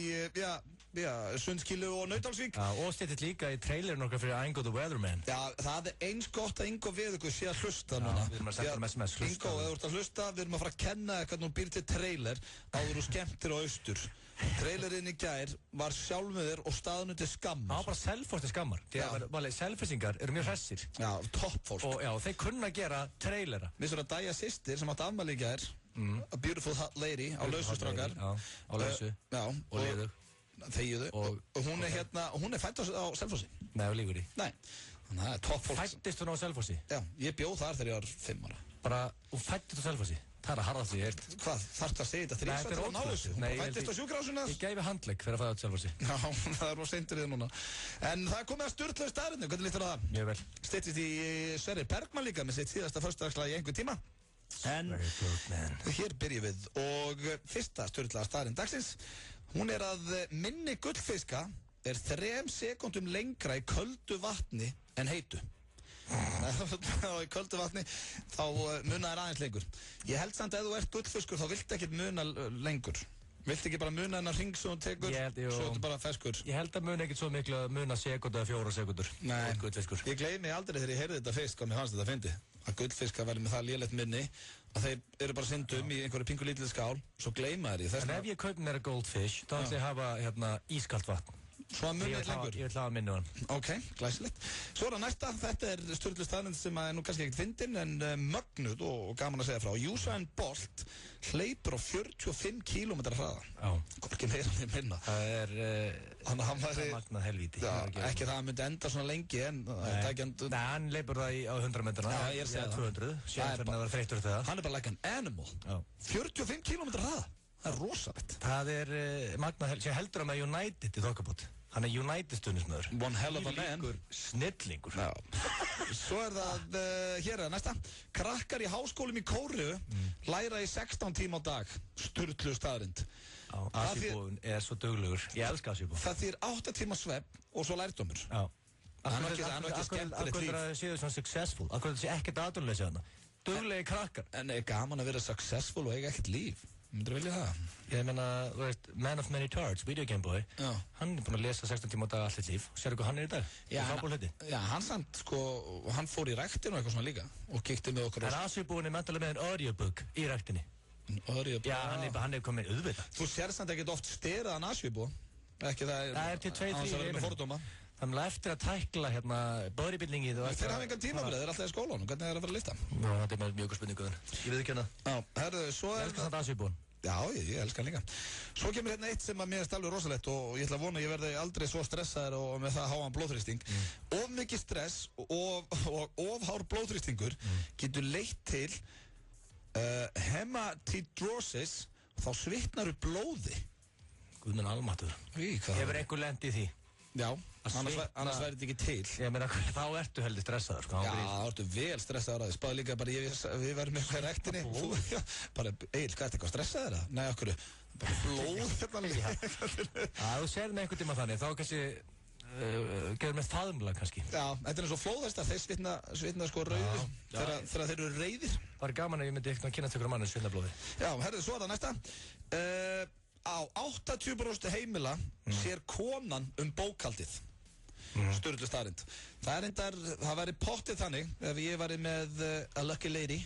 Sundskílu og Nauthólsvík. Já, og styttist líka í trailerin okkar fyrir Ingo the Weatherman. Já, það eins gott að Ingo Veðugur sé að hlusta núna. Já, við erum að senda SMS, hlusta. Ingo, ef þú ert að hlusta, við erum að fara að kenna eitthvað nú býr til trailer áður og skemmtir á austur. Trailerinn í gær var sjálfur og staðinu til skammar. Já, bara Selfoss til skammar. Því Selfossingar eru mjög hressir. Já, toppfólk. Og já, þeir kunna gera trailera. Við svo að Dæja systir sem átt afmæli í gær, A Beautiful Hot Lady á lausustrákar. Já, á lausu. Já. Og liðu. Þegiðu. Og hún er hún er fædd á Selfossi. Nei, og líkur í. Nei. Þannig að það er toppfólk. Fæddist hún á Selfossi? Já, ég bjóð þar þegar ég var 5 ára. Bara, hún fæddist á Selfossi? Það er að harðast því ég heilt. Hvað? Þarftu að segja þetta 3 til að ná þessu? Hún fæddist á sjúkrahúsinu? Ég gæfi handlegg fyrir að fæða á Selfossi. Já, það er seintur í það núna. En það er komið að sturlaug staðrinu, hvernig lítur það? Mjög vel. Styttist í Sverrir Bergman líka með sitt síðasta föstudagsslag í einhver tíma. En hér byrjum við og fyrsta sturlaug staðrin dagsins, hún er að minni gullfiska er 3 sekúndum lengra í köldu vatni en heitu. Í köldu vatni þá muna er aðeins lengur. Ég held samt að ef þú ert gullfiskur þá viltu ekkert muna lengur. Viltu ekki bara muna hennar hring sem þú tekur, svo ertu bara feskur. Ég held að muna ekkert svo miklu að muna sekúndu eða 4 sekúndur. Nei, ég gleymi aldrei þegar ég heyrði þetta fyrst hvað mér fannst þetta fyndi. Að gullfiskar væri með það lélegt minni að þeir eru bara syndum í einhverju pingu lítileg skál, svo gleyma þeir í. En ef ég kaupi mér að goldfish, þá ætla ég að hafa ískalt vatn. Svo að munið lengur? Ég vil hafa minni hann. Ok, glæsilegt. Svo er það næsta, þetta er sturlu staðrind sem er nú kannski ekkert fyndin en mögnuð og gaman að segja frá. Usain Bolt hleypur á 45 km hraða. Já. Hvorki meira en minna. Það er magnað helvíti. Já, ekki það að hann myndi enda svona lengi en Nei, hann hleypur það á 100 metrana. Já, ég er að segja það. 200, síðan fyrir að vera þreyttur til það. Hann er bara like an animal. Já. 45 km hraða. Það er rosalegt. Það er magnað helvíti. Sér heldur hann með United í þokkabót. Hann er United-stundismöður. One hell of a man. Snillingur. Já. Svo er það, hér er það næsta. Krakkar í háskólum í Kóreu læra í 16 tíma á dag. Sturlu staðrind. Asjubúin er svo duglegur. Ég elska Asjubúin. Það þýr 8 tíma svefn og svo lærdómur. Já. Það er ekki skemmtilegt líf. Akkur er það séu svona successful. Akkur er það séu ekkert aðdunleysi hana. Duglegi krakkar. En er gaman að vera successful og eiga ekkert líf. Myndur vilja það? Ég meina, þú veist, Man of Many Tards, Video Game Boy. Já. Hann er búinn að lesa 16 tíma á dag allt líf. Sérðu hvað hann er í dag? Já, hann samt, sko, hann fór í ræktinu og eitthvað svona líka. Og kíkti með okkur. En Asjubúin er mentalega með en audiobook í ræktinni. Audiobook? Já, hann er komin auðvitað. Þú sér samt ekkert oft steraðan Asjubú. Ekki það er til 2-3 Þannig að eftir að tækla bodybuildingið og þeir hafa engan tíma fyrir þeir er alltaf í skólanum, hvernig er það að fara að lifta? Já, þetta er með mjög spurninguður. Ég veit ekki hana. Já, herðu, svo er... Ég elskar þetta Asjubúin. Já, ég elskar hann líka. Svo kemur hérna eitt sem að mér er alveg rosalegt og ég ætla að vona að ég verði aldrei svo stressaður og með það háan blóðþrýsting. Of mikið stress og of hár blóðþrýstingur getur leitt til hematidrosis og þá svitnar upp blóði. Guð minn almáttugur. Hefur einhver lent í því? Já, annars væri þetta ekki til. Ég meina, þá ertu heldur stressaður, sko. Já, þá ertu vel stressaður að þið. Spáði líka bara, við verðum með eitthvað í rektinni. Bara, Egil, hvað er þetta eitthvað stressaður það? Nei, okkur, bara blóð hérna líka. Já, þú sér með einhvern tíma þannig, þá kannski, gerur með faðumlag kannski. Já, þetta er eins og flóðhestar, þeir svitna sko rauðu þegar þeir eru reiðir. Það er gaman að ég myndi eitthvað að kynast ykkur manni svitna blóði. Já, herðu, svo er það næsta. Á 80% heimila sér konan bókhaldið. Sturlu staðrind. Það væri pottið þannig ef ég væri með a lucky lady.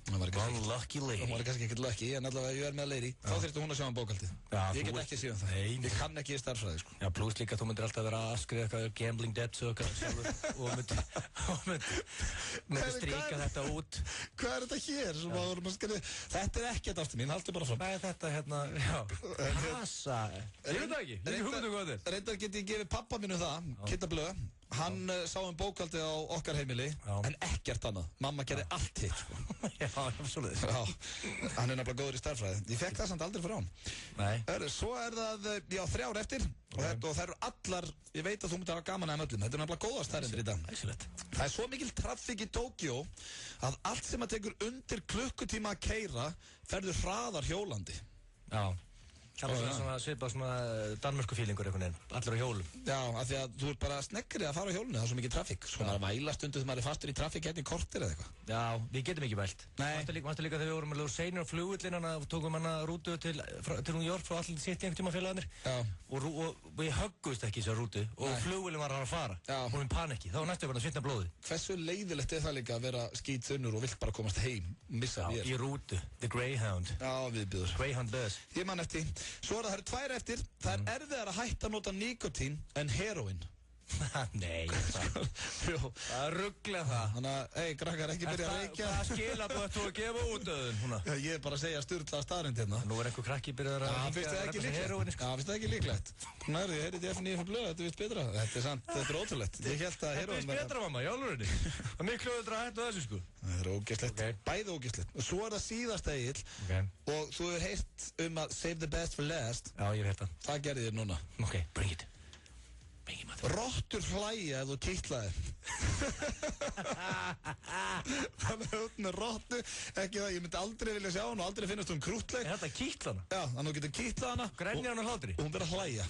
One lucky lady. Hún var kannski ekkert lucky, en allavega ég með lady. Þá þurfti hún að sjá bókhaldið. Ég get ekki síðan það. Ég kann ekki starffræði, sko. Já, pluss líka þú myndir alltaf vera að skrifa eitthvað gambling debts og eitthvað sjálfur og myndir stríka þetta út. Hvað er þetta hér sem að vorum að skrifa? Þetta er ekkert aftur mín, haldur bara fram. Nei, þetta hérna, já. Kassa. Ég veit það ekki, ég hugmyndu hvað þetta er. Reyndar get ég gefið pappa mínu það, Kitta Blöð. Hann sá bókhaldið á okkar heimili, en ekkert annað. Mamma gerði allt hitt, sko. Já, absolutt. Já, hann er nefnilega góður í starffræði. Ég fekk það samt aldrei frá hann. Nei. Svo er það, 3 ár eftir og það eru allar, ég veit að þú myndir hafa gaman að öllum. Þetta er nefnilega góðar staðreyndir í dag. Æsilegt. Það er svo mikil traffík í Tókíó að allt sem að tekur undir klukkutíma að keyra ferður hraðar hjólandi. Já. Það var svona svipað svona danmörsku fílingur einhvern veginn, allir á hjólum. Já, af því að þú ert bara sneggri að fara á hjólunni, það er svo mikið traffík. Sko maður væla stundu þegar maður er fastur í traffík hérna í korter eða eitthvað. Já, við getum ekki vælt. Nei. Manstu líka þegar við vorum alveg seinir á flugvillin og tókum hana rútu til New York frá allir sitt í einhvern tíma félagarnir. Já. Og við höggust ekki í þessar rútu og flugvillin var að fara. Já. Og við panikki, þá var næstu að svitna blóði. Hversu leiðilegt er það líka að vera skítþunnur og vilt bara komast heim, missa vél. Já, í rútu, the Greyhound. Já, viðbjóður. Greyhound bus. Ég man eftir. Svo það eru 2 eftir, það er erfiðar að hætta að nota nikotín en heroin. Nei, það er rugglega það. Þannig að, krakkar, ekki byrja að reykja. Hvað skilabóð ættu að gefa út auðvun? Ég er bara að segja sturglaða staðrind hérna. Nú er einhver krakki byrjaður að reykja heroin. Já, finnst það ekki líklegt? Nærði, ég heyrði FNÍ fyrir blöð, þetta vist betra. Þetta er sant, þetta er ótrúlegt. Ég held að heroin... Þetta vist betra, mamma, í alvörinni. Það er miklu öðru að hætta þessu, sko. Það er ógeðslegt, bæði ógeðslegt. Og svo er það síðasta Egill og þú hefur heyrt að save the best for last. Já, ég hef heyrt það. Það gerði þér núna. Ok, bring it. Rottur hlæja ef þú kitlaðir. Þannig að út með rottu, ekki það, ég myndi aldrei vilja sjá hann og aldrei finnast hún krútleg. Er þetta að kitla hana? Já, þannig að þú getur kitlað hana. Grænjar hann á hlátri? Og hún verður að hlæja.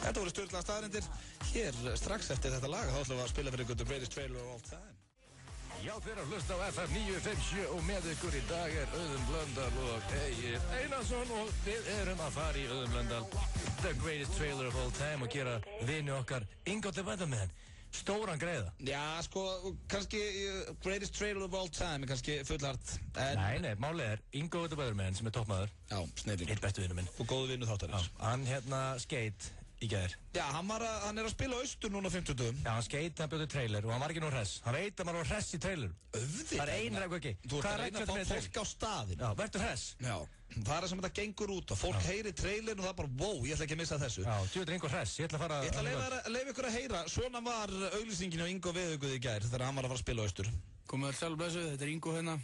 Þetta voru sturglaðar staðreyndir. Hér, strax eftir þetta lag, þá ætlum við að spila fyrir ykkur The Greatest Trailer of All Time. Já, þeir að hlusta á FM 957 og með ykkur í dag er Auðun Blöndal og Egill Einarsson og við erum að fara í Auðun Blöndal The Greatest Trailer of All Time og gera vini okkar Ingo the Weatherman stóran greiða. Já, sko, kannski Greatest Trailer of All Time er kannski fullhart. Nei, málið er Ingo the Weatherman sem er toppmaður. Já, snilling. Eitt bestu vinur minn. Og góðu vinur þáttarins. Hann skeit í gær. Já, hann er að spila austur núna 50 dögum. Já, hann skeit, hann bjóði trailer og hann var ekki nú hress. Hann veit að maður var hress í trailer. Öðvitað. Það er einu reglu ekki. Þú ert að reyna að fá fólk á staðinn. Já, verður hress. Já, það er það sem þetta gengur út og fólk heyri trailerin og það er bara, wow, ég ætla ekki að missa þessu. Já, þú ert Ingo hress, ég ætla að fara... Ég ætla að leifa ykkur að heyra. Svona var auglýsingin á Ingo Veðuguð í gær þegar hann var að fara að spila austur. Komið öll sjálf blessuð, þetta er Ingo hérna.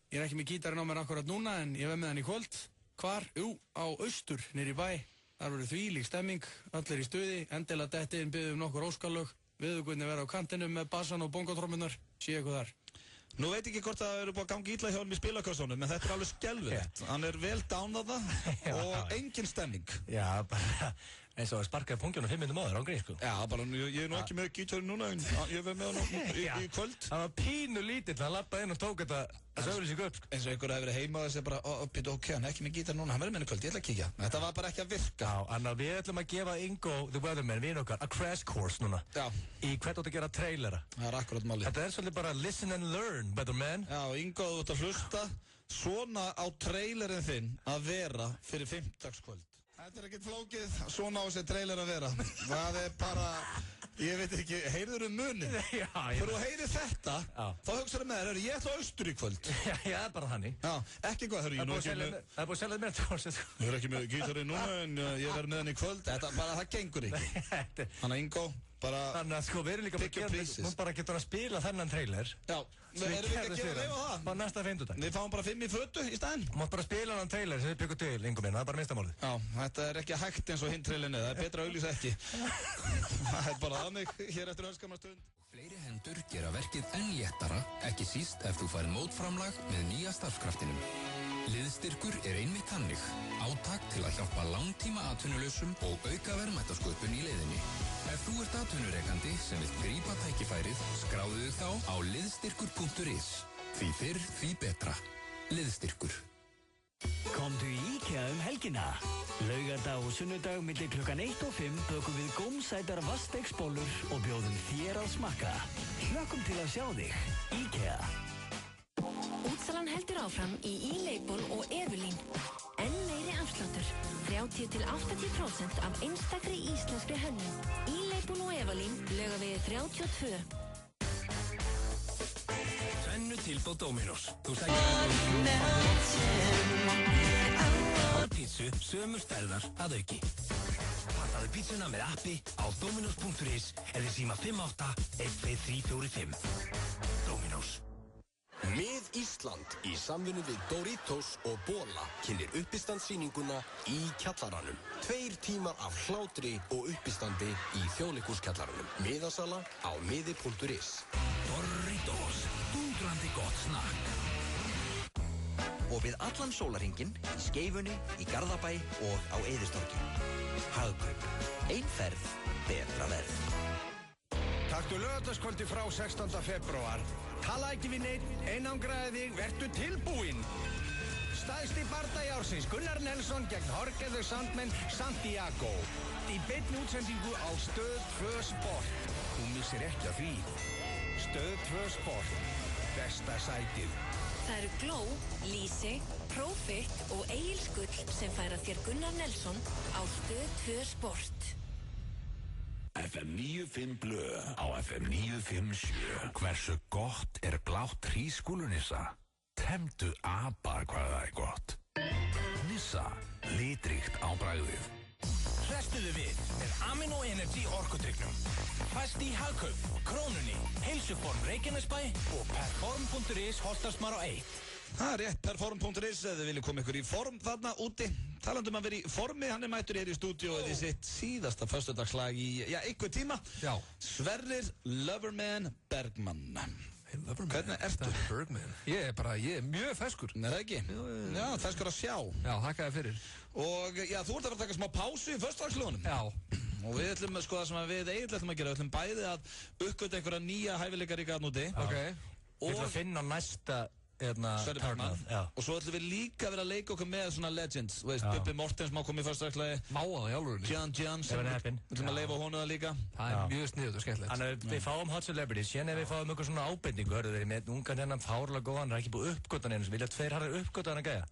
Ég er ekki með gítarinn á mér akkurat núna en ég verð með hann í kvöld. Hvar? Jú, á austur, niður í bæ. Þar verður þvílík stemming, allir í stuði, endilega dettin, byggðum nokkur óskalög, viðugunni vera á kantinum með bassan og bongotrommunar, sé eitthvað þar. Nú veit ekki hvort það eru búið að ganga ítla hjá hann í spilakössunum, en þetta er alveg skelfilegt. Hann er vel dánað það og engin stemming. Já, bara eins og að sparkaði pungjunum 5 minnum áður, án greið, sko. Já, bara, ég er nú ekki með gítarinn núna, en ég verð með hann í kvöld. Það var pínu lítill, hann lappaði inn og tók þetta sögurísík upp, sko. Eins og einhver hefur verið heima og þessi bara, ok, hann er ekki með gítarinn núna, hann verður með henni kvöld, ég ætla að kíkja. Þetta var bara ekki að virka. Já, en við ætlum að gefa Ingo the Weatherman, vin okkar, a crash course núna. Já. Í hvert átt að gera trailera. Það er akkurat málið. Þetta er svolítið bara listen and learn, Weatherman. Já, Ingo, þú ert að hlusta svona á trailerin þinn að vera fyrir 5-dagskvöld. Þetta er ekkert flókið, svona á þessi trailer að vera. Það er bara, ég veit ekki, heyrður munið? Já, þegar þú heyrir þetta, þá hugsaðu með þér, ég ætla á austur í kvöld. Já, það er bara þannig. Já, ekki hvað, það er búið að selja mér þetta. Ég er ekki með gítarinn núna, en ég verð með henni í kvöld. Þetta bara, það gengur ekki. Þannig Ingo, bara, þannig að sko, við erum líka bara að gera, hún bara getur að spila þennan trailer. Já, erum við ekki að gefa leifa það? Bara næsta 5. Við fáum bara 5 í fötu í staðinn. Þú mátt bara spila þennan trailer sem við byggum til, Ingo minn, það er bara minnstamálið. Já, þetta er ekki hægt eins og hinn trailerinu, það er betra að auglýsa ekki. Það er bara þannig, hér eftir örskamma stund. Fleiri hendur gera verkið enn léttara, ekki síst ef þú færð mótframlag með nýja starfskraftinum. Liðstyrkur er einmitt þannig, átak til að hjálpa langtíma atvinnulausum og auka verðmætasköpun í leiðinni. Ef þú ert atvinnurekandi sem vill grípa tækifærið, skráðu þig þá á liðstyrkur.is. Því fyrr, því betra. Liðstyrkur. Komdu í IKEA helgina. Laugardag og sunnudag milli klukkan 1 og 5 bökum við gómsætar vastegsbollur og bjóðum þér að smakka. Hlökkum til að sjá þig. IKEA. Uppsalan heldur áfram í E-Label og Evelyn. Enn meiri afsláttur, 30-80% af einstakri íslenskri hönnun. E-Label og Evelyn, Laugavegi 32. Tvennu tilboð Dominos. Þú sækir pítsu, sömu stærðar að auki. Pantaðu pítsuna með appi á dominos.is eða síma 58-12345. Dominos. Mið Ísland í samvinnu við Doritos og Bola kynnir uppistandsýninguna í kjallaranum. 2 tímar af hlátri og uppistandi í Þjóðleikhúskjallaranum. Miðasala á miði.is. Doritos, dundrandi gott snakk. Og við allan sólarhringinn, í Skeifunni, í Garðabæ og á Eiðistorgi. Hagkaup. Einferð, betra verð. Taktu laugardagskvöldi frá 16. febrúar. Tala ekki við neitt, einangraði þig, vertu tilbúinn. Stærsti bardagi ársins, Gunnar Nelson gegn Jorge the Sandman Santiago. Í beinni útsendingu á Stöð 2 Sport. Þú missir ekki af því. Stöð 2 Sport. Besta sætið. Það eru Glow, Lýsi, Profit og Egil Skull sem færa þér Gunnar Nelson á Stöð 2 Sport. FM 95 blöð á FM 957. Hversu gott er blátt hrísskúlunissa? Temdu apa hvað það er gott. Nissa, litríkt á bragðið. Hrestuðu við með Amino Energy orkudrykknum. Fæst í Hagkaup, Krónunni, Heilsuform Reykjanesbæ og Perform.is Holtarsmar á 1. Það er rétt, Perform.is, ef þið viljið koma ykkur í form þarna úti. Talandum að vera í formi, hann er mættur hér í stúdíóið í sitt síðasta föstudagslag í, einhver tíma. Já. Sverrir Loverman Bergman. Hvernig ertu? Bergman. Ég er mjög feskur. Nei, það ekki? Já, feskur að sjá. Já, þakka þér fyrir. Og já, þú ert að fara að taka smá pásu í föstudagslögunum. Já. Og við ætlum, sko, það sem við Egill ætlum að gera, við ætlum bæði að uppgöta einhverja nýja hæfileikaríka þarna úti. Ok. Við ætlum að finna næsta Sverrir Bergman. Og svo ætlum við líka að vera að leika okkur með svona legends. Þú veist, Bubbi Mortens má koma í föstudagslagi. Má það í alvörunni. John Johnson. Við ætlum að leifa honum það líka. Það er mjög sniðugt og skemmtilegt. Þannig að við fáum hot celebrities, síðan ef við fáum eitthvað svona ábendingu, hörðu þeir með ungan hennan fárlega góðan, það er ekki búið uppgötan einu, vilja 2 harðir uppgötan að gæja.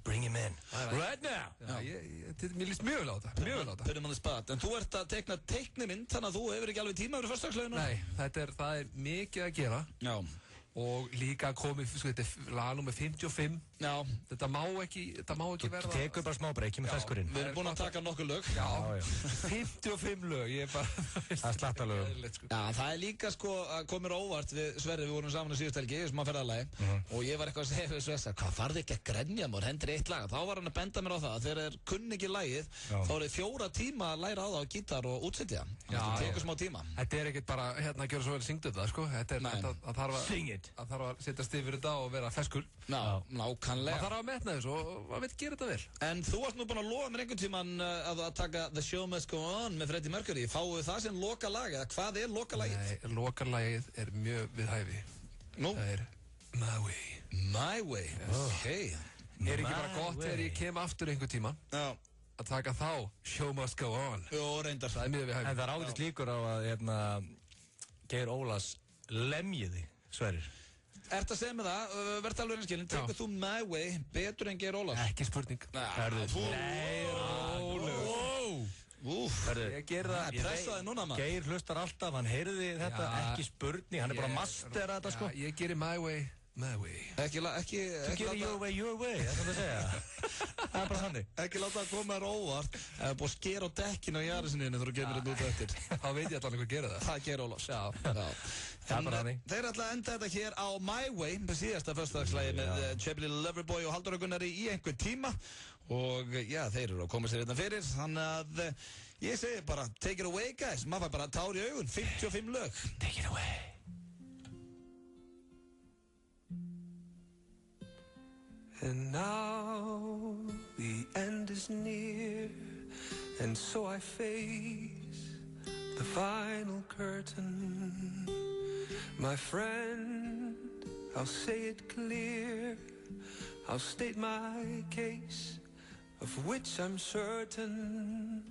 Bring him in. Right now. Mér líst mjög vel á þetta. Mjög vel á þetta. Put him on the spot. En þú ert að teikna teiknimynd, þannig að þú hefur ekki alveg tíma fyrir föstudagslöginu. Nei, það er mikið að gera. Já. Og líka komið, sko, þetta er lag nummer 55. Já. Þetta má ekki verða. Þú tekur bara smá break með feskurinn. Við erum búin að taka nokkur lög. Já. 55 lög, ég er bara... Það er slatta lög. Já, það er líka, sko, að komir óvart við Sverri, við vorum saman á síðustu helgi, sem að ferðalagi. Og ég var eitthvað að segja við Svessa, hvað farði ekki að grenja mér, hendur 1 lag. Þá var hann að benda mér á það, þegar þeir kunni ekki lagið, þá er 4 tíma að læra á það á gítar og útsetja. Það tekur smá tíma. Þetta er ekkert bara, hérna, gjör svo vel syngdu þetta, sko. Það þarf að setjast yfir þetta og vera feskur. Nákvæmlega. Það þarf að metna þessu og maður veit gera þetta vel. En þú varst nú búinn að lofa mér einhvern tímann að taka The Show Must Go On með Freddie Mercury. Fáum við það sem lokalag, eða hvað er lokalagið? Nei, lokalagið er mjög við hæfi. Nú? Það er My Way. My Way, ok. Er ekki bara gott þegar ég kem aftur einhvern tímann að taka þá Show Must Go On. Jó, reyndar. Það er mjög við hæfi. En það er ágætist líkur á að Geir Ólafs lemjiði Sverrir. Ertu að segja með það, verður alveg einskilin, tekur þú My Way betur en Geir Ólafs? Ekki spurning. Ég ger það. Pressaði núna maður. Geir hlustar alltaf, hann heyrði þetta, ekki spurning, hann er bara að mastera þetta sko. Ég gerir My Way, My Way. Þú gerir Your Way, Your Way, það er það að segja. Það er bara þannig. Ekki láta það koma þér óvart. Ef það búið að skera á dekkinu á Jarisinniðinu þegar þú gefur þetta út eftir. Þá veit ég allan hvað gera það. Það er Geir Ólafs. Já. Þeir ætla að enda þetta hér á My Way með síðasta föstudagsslagi með Chubby Little Loverboy og Halldór Gunnari í einhver tíma. Og já, þeir eru að koma sér hérna fyrir. Þannig að ég segi bara, take it away guys. Maður fær bara tár í augun, 55 lög. Take it away. And now the end is near, and so I face the final curtain. My friend, I'll say it clear, I'll state my case, of which I'm certain.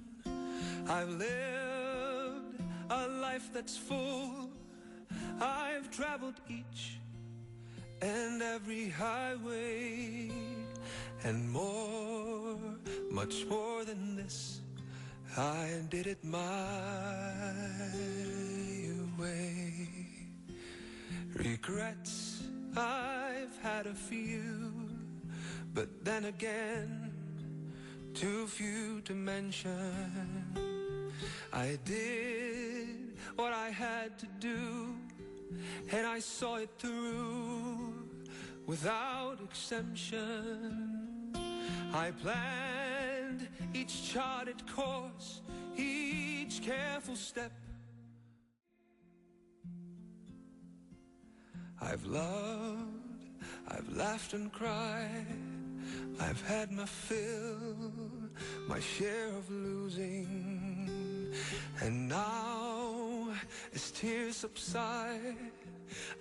I've lived a life that's full, I've traveled each and every highway and more, much more than this. I did it my way. Regrets, I've had a few, but then again, too few to mention. I did what I had to do, and I saw it through without exemption. I planned each charted course, each careful step. I've loved, I've laughed and cried, I've had my fill, my share of losing. And now, as tears subside,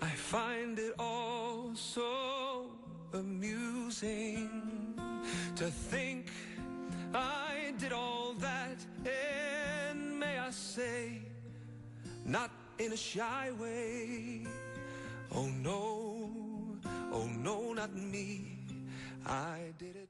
I find it all so amusing to think I did all that, and may I say, not in a shy way. Oh no, not me, I did it.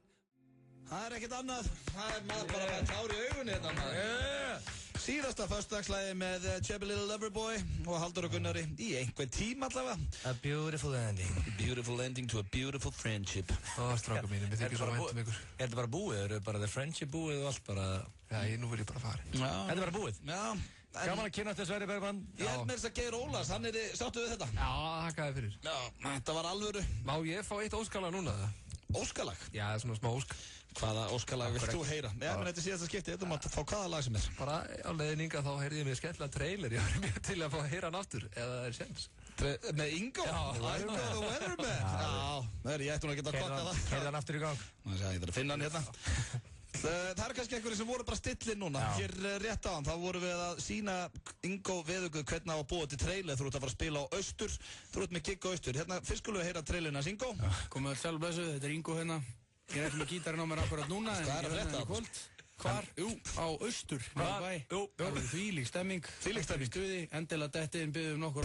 Það ekkert annað, það maður bara með tár í augun hérna maður. Síðasta föstudagsslagið með Chubby Little Loverboy og Halldór og Gunnari í einhvern tíma allavega. A beautiful ending. A beautiful ending to a beautiful friendship. Strákar mínum, við þykir svo vænt ykkur. Er þetta bara búið? Eru bara the friendship búið og allt bara? Já, nú vil ég bara fara. Þetta bara búið? Já. Gaman að kynast þess Sverrir Bergmann. Ég held með þess að Geir Ólafs, hann sáttu við þetta? Já, þakkaði fyrir. Já, þetta var alvöru. Má ég fá eitt óskalag núna? Óskalag? Já, svona smá ósk. Hvaða óskalag vilt þú heyra? Já, menn þetta er síðasta skipti, þetta mátt að fá hvaða lag sem er. Bara á leiðninga þá heyrði ég mér skemmtilega trailer, ég var mjög til að fá að heyra hann aftur, eða það er sens. Með Ingo? Já, Ingo the Weatherman? Já, ég ætti nú að geta að kotta það. Heyrði hann aftur í gang. Ég þarf að finna hann hérna. Það er kannski einhverjum sem voru bara stillir núna. Hér rétt á hann, þá vorum við að sína Ingo Veðuguð hvernig á að búa til trailer. Þú ert að fara að spila á Austur, þú ert með gig á Austur. Hérna, fyrst skulum við heyra trailerinn hans Ingo. Komið sæl og blessuð, þetta er Ingo hérna. Ég er ekki með gítarinn á mér akkurat núna, en ég verði hérna í kvöld. Hvar? Jú, á Austur. Hvar? Jú. Það er þvílík stemming. Þvílík stemming. Stuði, endilega dettiðin byggðum nokkur.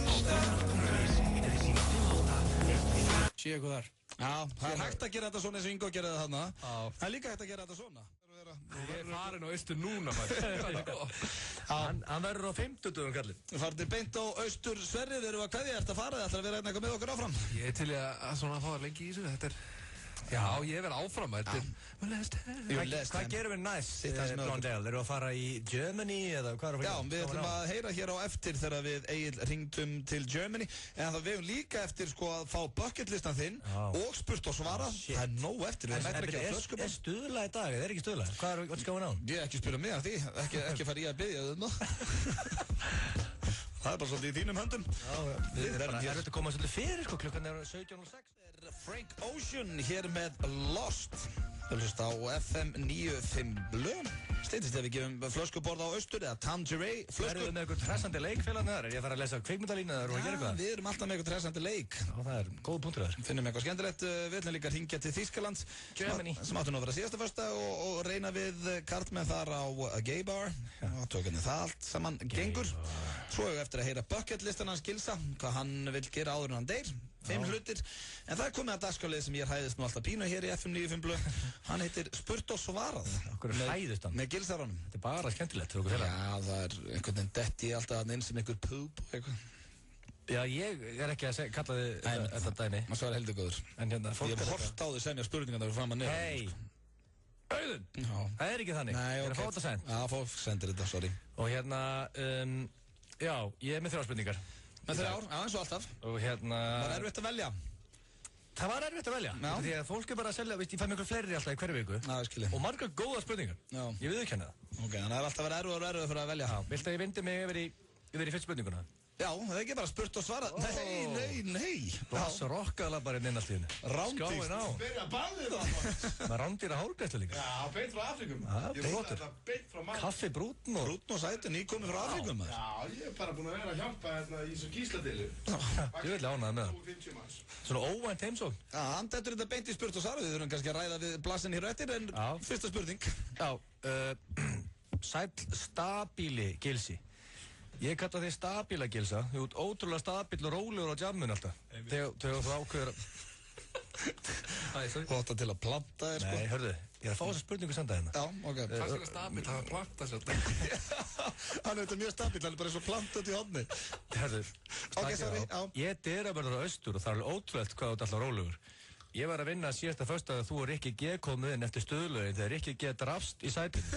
Séu eitthvað þar. Já, það er hægt að gera þetta svona eins og Ingo gerði það þarna. Það er líka hægt að gera þetta svona. Ég er farin á Austur núna, Hann verður á 50 kallinn. Við farum til beint á Austur. Sverrir, erum við að kveðja eftir að fara? Ætlar að vera eitthvað með okkur áfram? Ég er til að svona fá lengi í þessu, þetta er... Já, ég verð áfram, þetta er... Hvað gerum við næst, Blondell? Erum við að fara í Germany eða hvað erum við að fara? Já, við ætlum að heyra hér á eftir þegar við Egil hringdum til Germany. En það við höfum líka eftir sko að fá bucketlistan þinn og spurt og svara. Það er nóg eftir, við mættum ekki að flöskum. Er stuðla í dag, er ekki stuðla? What's going on? Ég ekki spila mig af því, ekki fara í að biðja Það er bara svolítið í þínum höndum. Við erum að koma svolítið fyrir, sko, klukkan er 17:06. Frank Ocean hér með Lost. Það hlust á FM 95 Blöð. Steytist ef við gefum flöskuborð á Austur eða Tangerine flösku. Erum við með eitthvað tressandi leikfélag þar? Er ég að fara að lesa kvikmyndalínu eða að gera eitthvað? Við erum alltaf með eitthvað tressandi leik. Það er góð punktur þar. Finnum eitthvað skemmtilegt. Við ætlum líka að hringja til Þýskalands. Germany. Sem áttu nú að vera síðasta föstudag og reyna við karlmenn þar á Gay Bar. Og tökum það allt saman gengur. Svo hefur við eftir að heyra bucketlistan hans Gilsa, hvað hann vil gera áður en hann deyr. 5 hlutir. En það er komið að dagskrálið sem ég hæðist nú alltaf pínu hér í FM 95 Blöð. Hann heitir Spurt og svarað. Okkur hæðist hann? Með Gilsaranum. Þetta er bara skemmtilegt fyrir okkur félag. Já, það er einhvern veginn detti alltaf að inn sem einhver púb og eitthvað. Já, ég er ekki að kalla þið þetta dæmi. Það svarar heldur góður. En hérna, ég hef hort á þið semja spurningar þegar við fram að niður. Hei! Auðun! Það er ekki þannig. Nei, ok. Ég er að fá þetta send. Já, fólk sendir þetta, sorry. Og hérna, já, ég er með 3 spurningar. Með 3, já, eins og alltaf. Og hérna... Var erfitt að velja? Það var erfitt að velja. Já. Því að fólk er bara að selja, veist, ég fæ mjög fleiri alltaf í hverju viku. Já, skilji. Og margar góða spurningar. Já. Ég viðurkenni það. Ok, þannig að það er alltaf verið erfið fyrir að velja. Já, viltu að ég vindi mig yfir í fyrst spurninguna? Já, það er ekki bara spurt og svarað. Nei. Blass og rokkaðla bara inn alltíðinu. Rándýrt. Skáin á. Byrja að ballið það. Með rándýra hárgæslu líka. Já, beint frá Afrikum. Ég flottur. Það beint frá mann. Kaffi brúnn og... Brúnn og sætun, nýkomið frá Afrikum. Já, ég er bara búinn að vera að hjálpa hérna í svo gísladeilu. Ég vil ánægða með það. Svona óvænt heimsókn. Já, hann dettur þetta beint í spurt og svarað. Við þurfum kannski að ræða við blassin hér eftir, en fyrsta spurning. Já, sæll stabíli Gilsi. Ég kalla þig stabíla, Gilsa. Þú ert ótrúlega stabíl og rólegur á jamminu alltaf. Þegar þú ákveður Hóta til að planta þér, sko. Nei, hörðu, ég er að fá þessa spurningu senda hérna. Já, ok. Það er stabíl, það er planta sér. Hann er mjög stabíl, hann er bara eins og planta út í hodni. Hörðu, Ok, sorry, já. Ég er dyravörður á austur og það er alveg ótrúlegt hvað þú ert alltaf rólegur. Ég var að vinna síðasta föstudag að þú og Rikki G komið inn eftir stöðlögin þegar Rikki G drafst í sætinu.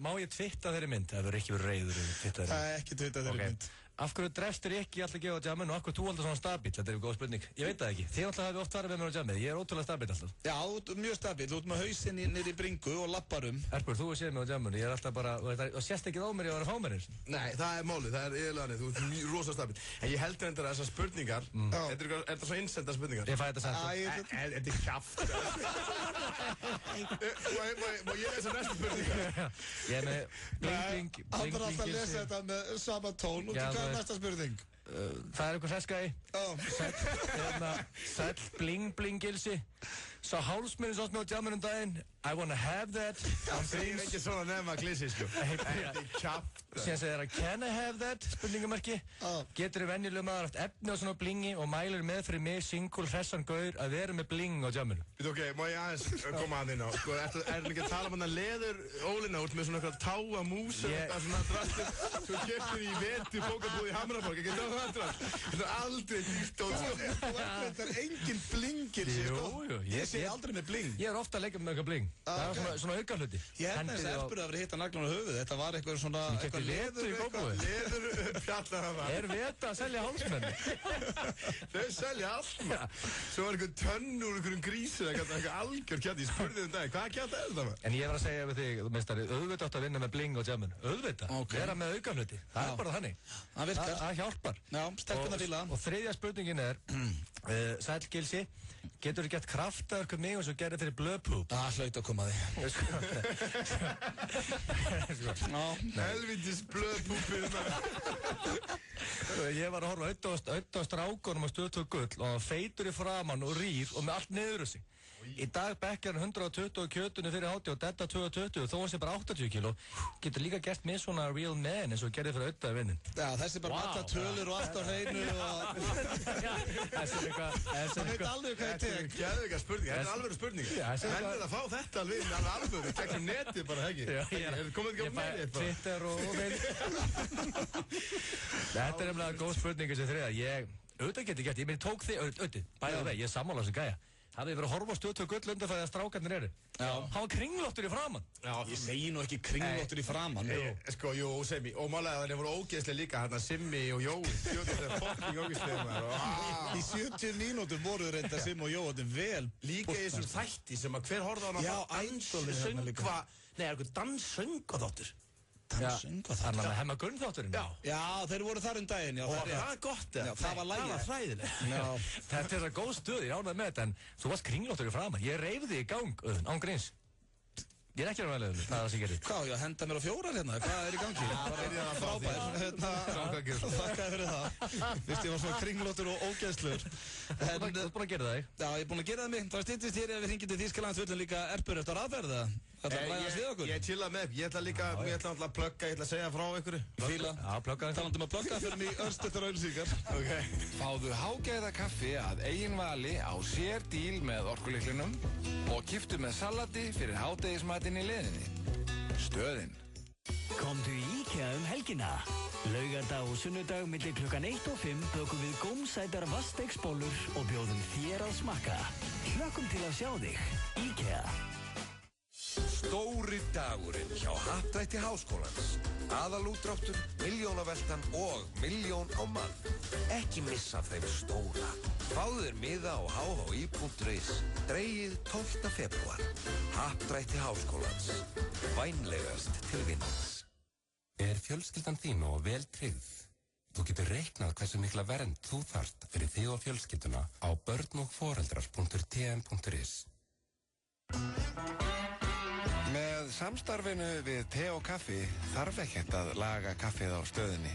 Má ég twitta þeirri mynd? Það verður ekki verið reiður yfir twitta þeirri mynd. Það er ekki twitta þeirri mynd. Af hverju drefst Rikki alltaf gefa á jamminu og af hverju þú alltaf svona stabíl? Þetta er góð spurning. Ég veit það ekki. Þið alltaf hafið oft farið með mér á jammið. Ég er ótrúlega stabíl alltaf. Já, þú ert mjög stabíl. Þú ert með hausinn niður í bringu og lappar Erpur, þú er séð mig á jamminu. Ég er alltaf bara, og sést ekki á mér ég var að fá mér eins. Nei, það er málið. Það er yfirlega neitt. Þú ert rosa stabíl. En ég held reyndar að þessar spurningar, þetta er svo innsenda spurningar. Ég fæ þetta sent. Þetta er kjaft. Má ég lesa næstu spurningar? Ég er með bling. Hann þarf alltaf að lesa þetta með sama tón. Og hvað er næsta spurning? Það er eitthvað hreskæði. Sæll bling Gilsi. Sá hálsminni svo með á jamminu daginn. I wanna have that. Það segir ekki svona nefn að glissi, sko. Þetta er kjaft. Síðan segir það, can I have that? Spurningamarki. Getur þið venjulega maður haft efni á svona blingi og mælir með fyrir mig single hressan gaur að vera með bling á jamminu. Ok, má ég aðeins koma að þín á? Sko, er ekki að tala um hann að leður ólina út með svona eitthvað táa músur og svona drastir svo keftir í vetu bókabúð í Hamraborg, ekki það drast? Þetta er aldrei dýrt og þetta er engin blingir, sko. Ég sé aldrei með bling. Ég er ofta að leika með eitthvað bling. Það er svona aukahluti. Ég held þess að Erpur að vera hitta naglan á höfuð. Þetta var eitthvað svona leður fjalla það var. Er Veta að selja hálsmenni? Þau selja allt maður. Svo var eitthvað tönn úr einhverjum grísu eitthvað algjör kjætt. Ég spurði dag, hvað kjætt er þetta maður? En ég var að segja við þig, meistari, auðvitað átt að vinna með bling á jamminu. Auðvitað. Vera með aukahluti. Það er bara þannig. Það virkar. Það hjálpar. Já, stelpuna fíla. Og þriðja spurningin er, Sæll Gilsi, getur þú gett kraftaverk mig og svo gerði fyrir blöðpúp? Hlaut að koma því. Helvítis blöðpúpið maður. Ég var að horfa auðvitað á strákunum á Stöð 2 Gull og hann feitur í framann og rýr og með allt niður þessi. Í dag bekkjar hann 120 kjötunni fyrir hátti og detta 220 þó hann sé bara 80 kíló. Getur líka gert með svona real man eins og gerði fyrir auðvitað vinnin. Já, þessi bara matta tölur og allt á hreinu og... Þessi er eitthvað... Það veit alveg hvað ég tek. Þetta er geðveika spurning, þetta er alveg spurning. Hendur það að fá þetta alveg alveg, gegnum netið bara, ekki? Komið ekki á netið bara? Twitter og Þetta er nefnilega góð spurning þessi þriða. Auðvitað geti gert, ég tók þig, auðvitað, bæðið veg, ég sammála þessu gæja. Hafið verið að horfa á Stöð 2 Gull undan það að strákarnir eru. Hann var kringlóttur í framann. Ég segi nú ekki kringlóttur í framann. Sko, jú, semi. Og málega þannig voru ógeðslega líka hérna Simmi og Jói. Þetta er fucking ógeðslega maður. Í 70 mínútur voru reynda Simmi og Jói, þetta er vel. Líka í þessum þætti sem að hver horfði á hana. Já, Ændóli hérna líka. Nei, er eitthvað danssöngaþáttur. Þannig að hemma grunnþátturinn. Já, þeir voru þar daginn. Og það er gott, það var lægið. Það var hræðilegt. Þetta er það góð stöð, ég ánægði með þetta, en þú varst kringlóttur í framann. Ég reif þig í gang, án gríns. Ég er ekki að velja það er það sem ég gerir. Hvað, ég henda mér á 4 hérna? Hvað er í gangi? Frábær. Þakkaði fyrir það. Vist, ég var svona kringlóttur og ógeðslur. Þú ert búin að gera það, ekki? Já, ég er búin að gera það mig. Það stýttist hér ef við hringið til Þýskalands völdum líka Erpur eftir aðferða. Ég chilla með, ég ætla alltaf að plugga, ég ætla að segja frá ykkur. Fíla. Já, plugga. Talandum að plugga fyrir mig örstuttur auðlýsingar. Fáðu hágæða kaffi að eigin vali á sér díl með orkulyklinum og kiftu með salati fyrir hádegismatinn í leiðinni. Stöðin. Komdu í IKEA helgina. Laugardag og sunnudag milli klukkan 1 og 5 bökum við gómsætar vastegsbollur og bjóðum þér að smakka. Hlökkum til að sjá þig. IKEA. Stóri dagurinn hjá Happdrætti Háskólans. Aðalútdráttur, milljónaveltan og milljón á mann. Ekki missa þeim stóra. Fáðu þér miða á hhi.is. Dregið 12. febrúar. Happdrætti Háskólans. Vænlegast til vinnings. Er fjölskyldan þín og vel tryggð? Þú getur reiknað hversu mikla vernd þú þarft fyrir þig og fjölskylduna á börnogforeldrar.tm.is. Með samstarfinu við te og kaffi þarf ekkert að laga kaffið á stöðinni.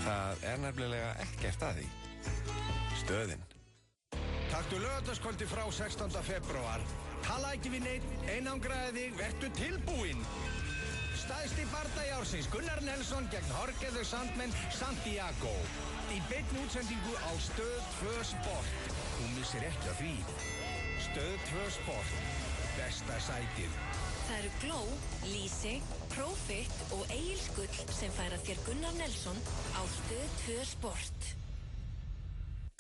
Það er nefnilega ekkert að því. Stöðin. Taktu laugardagskvöldi frá 16. febrúar. Tala ekki við neitt, einangraði þig, vertu tilbúinn. Stærsti bardagi ársins, Gunnar Nelson gegn Jorge de Sandmen Santiago. Í beinni útsendingu á Stöð 2 Sport. Þú missir ekki af því. Stöð 2 Sport. Besta sætið. Það eru Glow, Lyse, Profit og Egil Skull sem færa þér Gunnar Nelson á Stöð 2 Sport.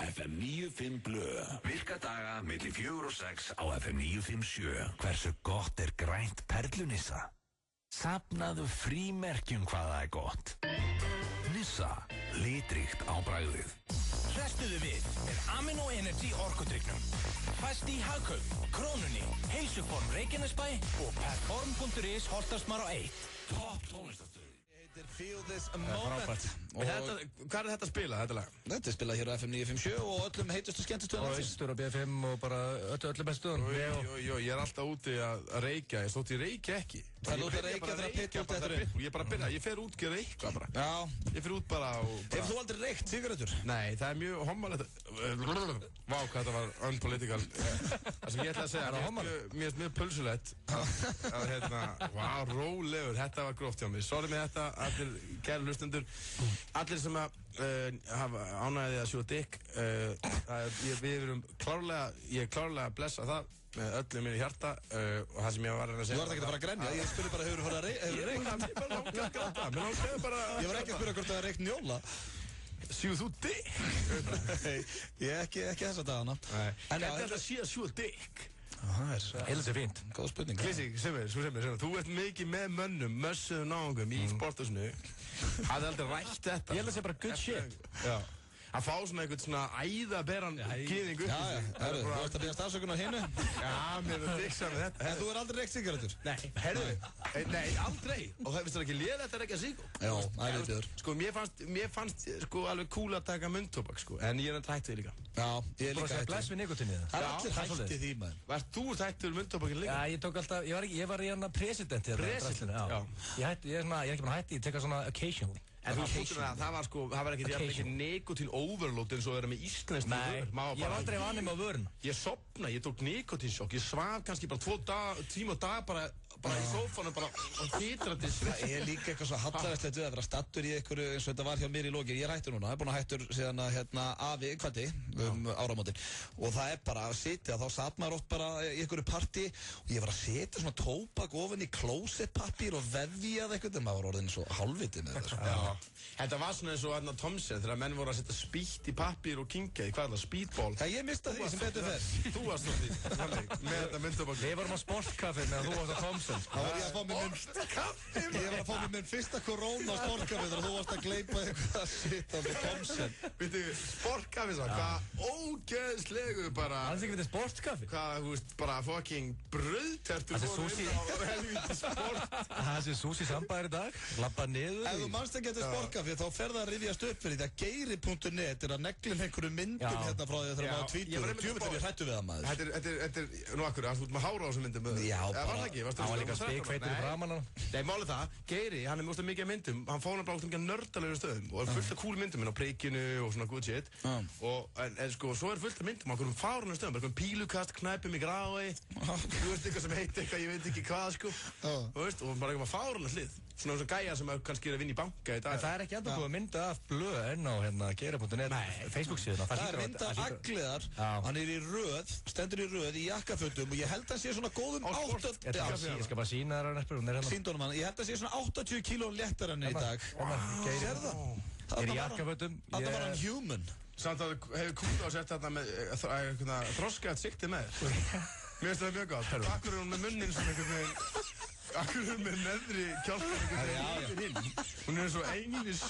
FM 95 Blö. Virka daga milli 4 og 6 á FM 957. Hversu gott grænt perlunissa? Safnaðu frímerkjum hvað það gott. Nissa, litríkt á bragðið. Hrestuðu við Amino Energy orkudrykknum. Fæst í Hagkaup, Krónunni, Heilsuform Reykjanesbæ og Perform.is Holtasmar á 1. Topp tónlistastöð. Feel this moment. Hvað þetta að spila, þetta lag? Þetta er spilað hér á FM 957 og öllum heitustu skemmtistöðum og Ístur og B5 og bara öllum bestu stöðum. Ég alltaf úti að reykja, ég stótt ég reykja ekki. Það er út að reykja þegar pitja út eftir einn. Ég bara byrja, ég fer út, gera eitthvað bara. Já. Ég fer út bara og... Hefur þú aldrei reykt sigarettur? Nei, það er mjög hommalegt. Vá, hvað þetta var unpolitical. Það sem ég ætla að segja, mér er mjög pulsulegt. Vá, rólegur, þetta var gróft hjá mig. Sorry með þetta, allir kæru hlustendur. Allir sem að hafa ánægði að sjúa dick. Við erum klárlega, ég er klárlega að blessa það með öllu mínu hjarta og það sem ég var að segja. Þú ert ekki að fara að grenja, ég spurði bara hefur þú farið að reykt? Ég bara langar að gráta, mér langar bara... Ég var ekki að spurða hvort það er reykt njóla. Sjúð þú dick? Ég er ekki þess að dagana. Hvernig er þetta að sé að sjúa dick? Það er heilsið fínt. Góð spurning. Klísi, Semir, þú ert mikið með mönnum, mössuðum náungum í sporthúsinu. Hafði aldrei rætt þetta? Ég held að það sé bara good shit. Já. Að fá svona eitthvað svona æðaberan gyðing upp. Já, þú ert að byrja stafsökun á hinu. Já, mér er diksa með þetta. En þú er aldrei reykt sigarettur? Nei, herðu, nei, aldrei. Og það finnst það ekki lélega þetta ekki að síkó. Já, það er veitur. Sko, mér fannst sko alveg cool að taka munntóbak, sko. En ég er hætt við líka. Já, ég er líka hættur. Bara bless við nikotinið. Það er allir hætti því, maður. Varst þú hættur munntóbakin líka? Já, ég tók alltaf, ég var í hana president hérna. President, já. Ég er ekki bara hætti, ég teka svona occasionally. En þú fóttur að það var sko, það var ekki nikotín overload eins og það er með íslenskt vörn. Nei, ég var aldrei vanið með vörn. Ég sopna, ég tók nikotínsjokk, ég svaf kannski bara 2 tíma á dag bara í sófanum bara og titrandi svett. Það er líka eitthvað svo hallarslegt við að vera stattur í einhverju eins og þetta var hjá mér í lokir. Ég er hættur núna, ég er búinn að hættur síðan að afi kvöldi áramótin og það er bara að sitja, þá satt maður oft bara í einhverju partí og ég var að setja svona tóbak ofan í klósettpappír og vefjað eitthvað en maður var orðin svo hálfviti með þetta. Þetta var svona eins og Arna Thomsen þegar menn voru að setja spýtt í pappír og kinkaði, hvað er það, speedball? Já, ég mista því sem betur fer. Þú varst þannig, með þetta myndabokk. Við vorum á sportkaffi meðan þú varst á Thomsen. Þá var ég að fá mér minn fyrsta korona á sportkaffi þegar þú varst að gleypa eitthvað shit á Thomsen. Vittu, sportkaffi svo, hvað ógeðslegu bara... Alls ekki við þetta sportkaffi? Hvað, þú veist, bara fucking brauðtertur fóru inn á helvíti sport. Það sé Sushi Samba í dag, labba niður. Ef þú manst ekki eftir sportkaffi þá fer það að rifjast upp fyrir því að geiri.net er að neglum einhverju myndum hérna frá því að það er maður tvítur og djúvill er ég hrættu við það maður. Þetta er, nú akkur, það er út með hára á þessum myndum. Já, bara. Var það ekki? Það var líka spikfeitur í framan hann. Nei, málið það, Geiri, hann er mjög mikið af myndum, hann fór hann bara út um nördalegum stöðum og er fullt af cool myndum á Preikinu og svona good shit. En sko, svo er fullt af myndum á einhverjum fárunum stöðum, bara einhverjum pílukast, knæpum í Grái, þú veist eitthvað sem heitir eitthvað, ég veit ekki hvað sko, þú veist, og bara einhverjum fárunum hlið. Svona gæja sem kannski er að vinna í banka í dag. En það er ekki enda búið að mynda af Blö enn á Geira.net Facebook-síðuna. Það er mynda af Agliðar, hann er í röð, stendur í röð í jakkafötum og ég held að hann sé svona góðum 80... Ég skal bara sína þér hann eftir. Sýndónum hann, ég held að hann sé svona 80 kílón léttar hann í dag. Sér það? Ég er í jakkafötum. Þetta var hann human. Samt að hefur kúta að setja þetta með þroskað sikti með. Mér finnst það mjög gott. Akkur er hún með munnin sem einhvern veginn... Akkur er hún með neðri kjálfur. Hún er svo einis...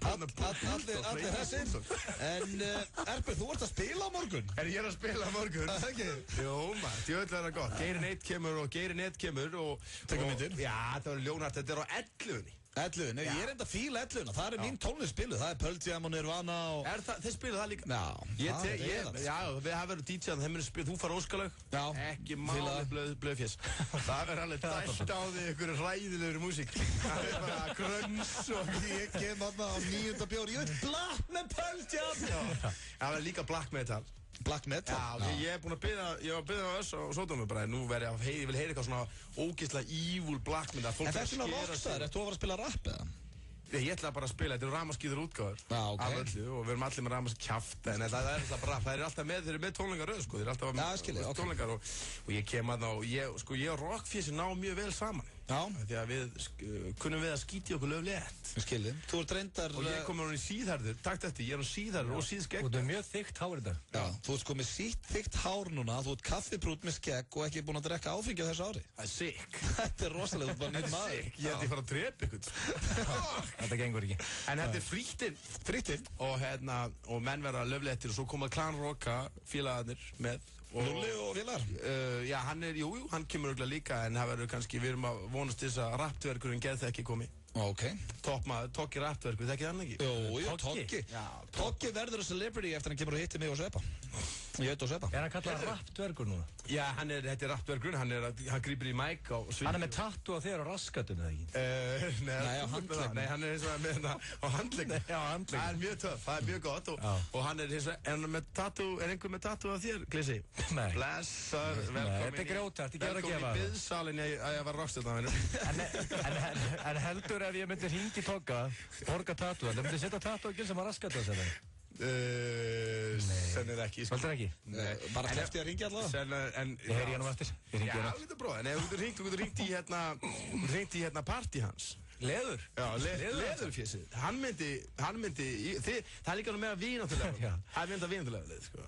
Allir þessir. En Erpur, þú ert að spila á morgun? Ég er að spila á morgun. Það ekki? Jú maður, djöðlega er það gott. Geirin 1 kemur og Geirin 1 kemur og... Tekur myndir? Já, það var Ljónart, þetta er á 11. 11, ég er enda að fíla 11, það er mín tónlist spiluð, það er Pearl Jam og Nirvana og... Þeir spiluð það líka? Já, Já, við hafa verið DJ-an, þeir munir spila, þú fara óskalag? Já. Ekki máli blöðfjess. Það verður alveg dælt á því einhverju ræðilegur músík. Það er bara grönns og... Ég kem aðna á 9. bjór, ég veit black með Pearl Jam! Það verður líka black metal. Black metal? Já, ég var byggðið á öss og sótum bara, nú verði ég vil heyra eitthvað svona ógeðslega evil black metal. En það svona rockstar, ertu að fara að spila rap eða? Ég ætla bara að spila, þetta eru rafmaskýður útgáður af öllu og við erum allir með rafmaskjafta en það er alltaf bara, það er alltaf með, þeir eru með tónleikaröð sko, þeir eru alltaf með tónleikar og ég kem að það og ég og Rockfísi ná mjög vel saman. Já. Því að við kunnum við að skíti okkur löflétt. Skilji. Þú ert reyndar... Og ég kom með hann í síðhærður, takt eftir, ég er hann síðhærður og síðskegg. Og þú er mjög þykkt hár þetta. Já, þú ert sko með þykkt hár núna, þú ert kaffibrút með skegg og ekki búinn að drekka áfengi á þessu ári. Það er sick. Þetta er rosalega, þú er bara nýtt maður. Ég held ég fara að drepa ykkur. Þetta gengur ekki. En þetta er frítinn og menn verða löfléttir og svo koma Clan Rocka félagarnir með Lulli og félagar? Já, hann kemur örgulega líka en það verður kannski, við erum að vonast þess að raptverkurinn geði ekki komi. Ok. Toppmaður, Tokki raptverkur, þekkið hann ekki? Jú, Tokki. Tokki verður að celebrity eftir hann kemur og hittir mig og Sveppa. Ég veit og Sveppa. Er hann kallað raptverkur núna? Já, þetta er raptverkurinn, hann grípur í mæk á sviðinu. Hann er með tattoo á þér á raskatunni, eða ekki? Nei, á handleggnum. Nei, hann er eins og með þetta á handleggnum. Já, á handleggnum. Það er mjög töff, það er mjög gott og hann er eins og, er einhver með tattoo á þér, Glissi? Nei. Blessar, velkomin. Þetta er grjótart, ég gefur að gefa það. Velkomin í biðsalinn að ég var rockstjórnarvinur. En heldur ef ég myndi hringi Tokka, borga tattoo, það myndi setja tattoo á Gils sem var raskat að setja? Senir ekki. Valdur ekki? Bara eftir að ringja allavega? Ég heyri hann eftir. Já, þú getur bróðið. Nei, þú getur hringt í hérna partí hans. Leður? Já, leðurfésið. Hann myndi, það er líka nú meira vináttulega. Það er mynda vináttulega leið, sko.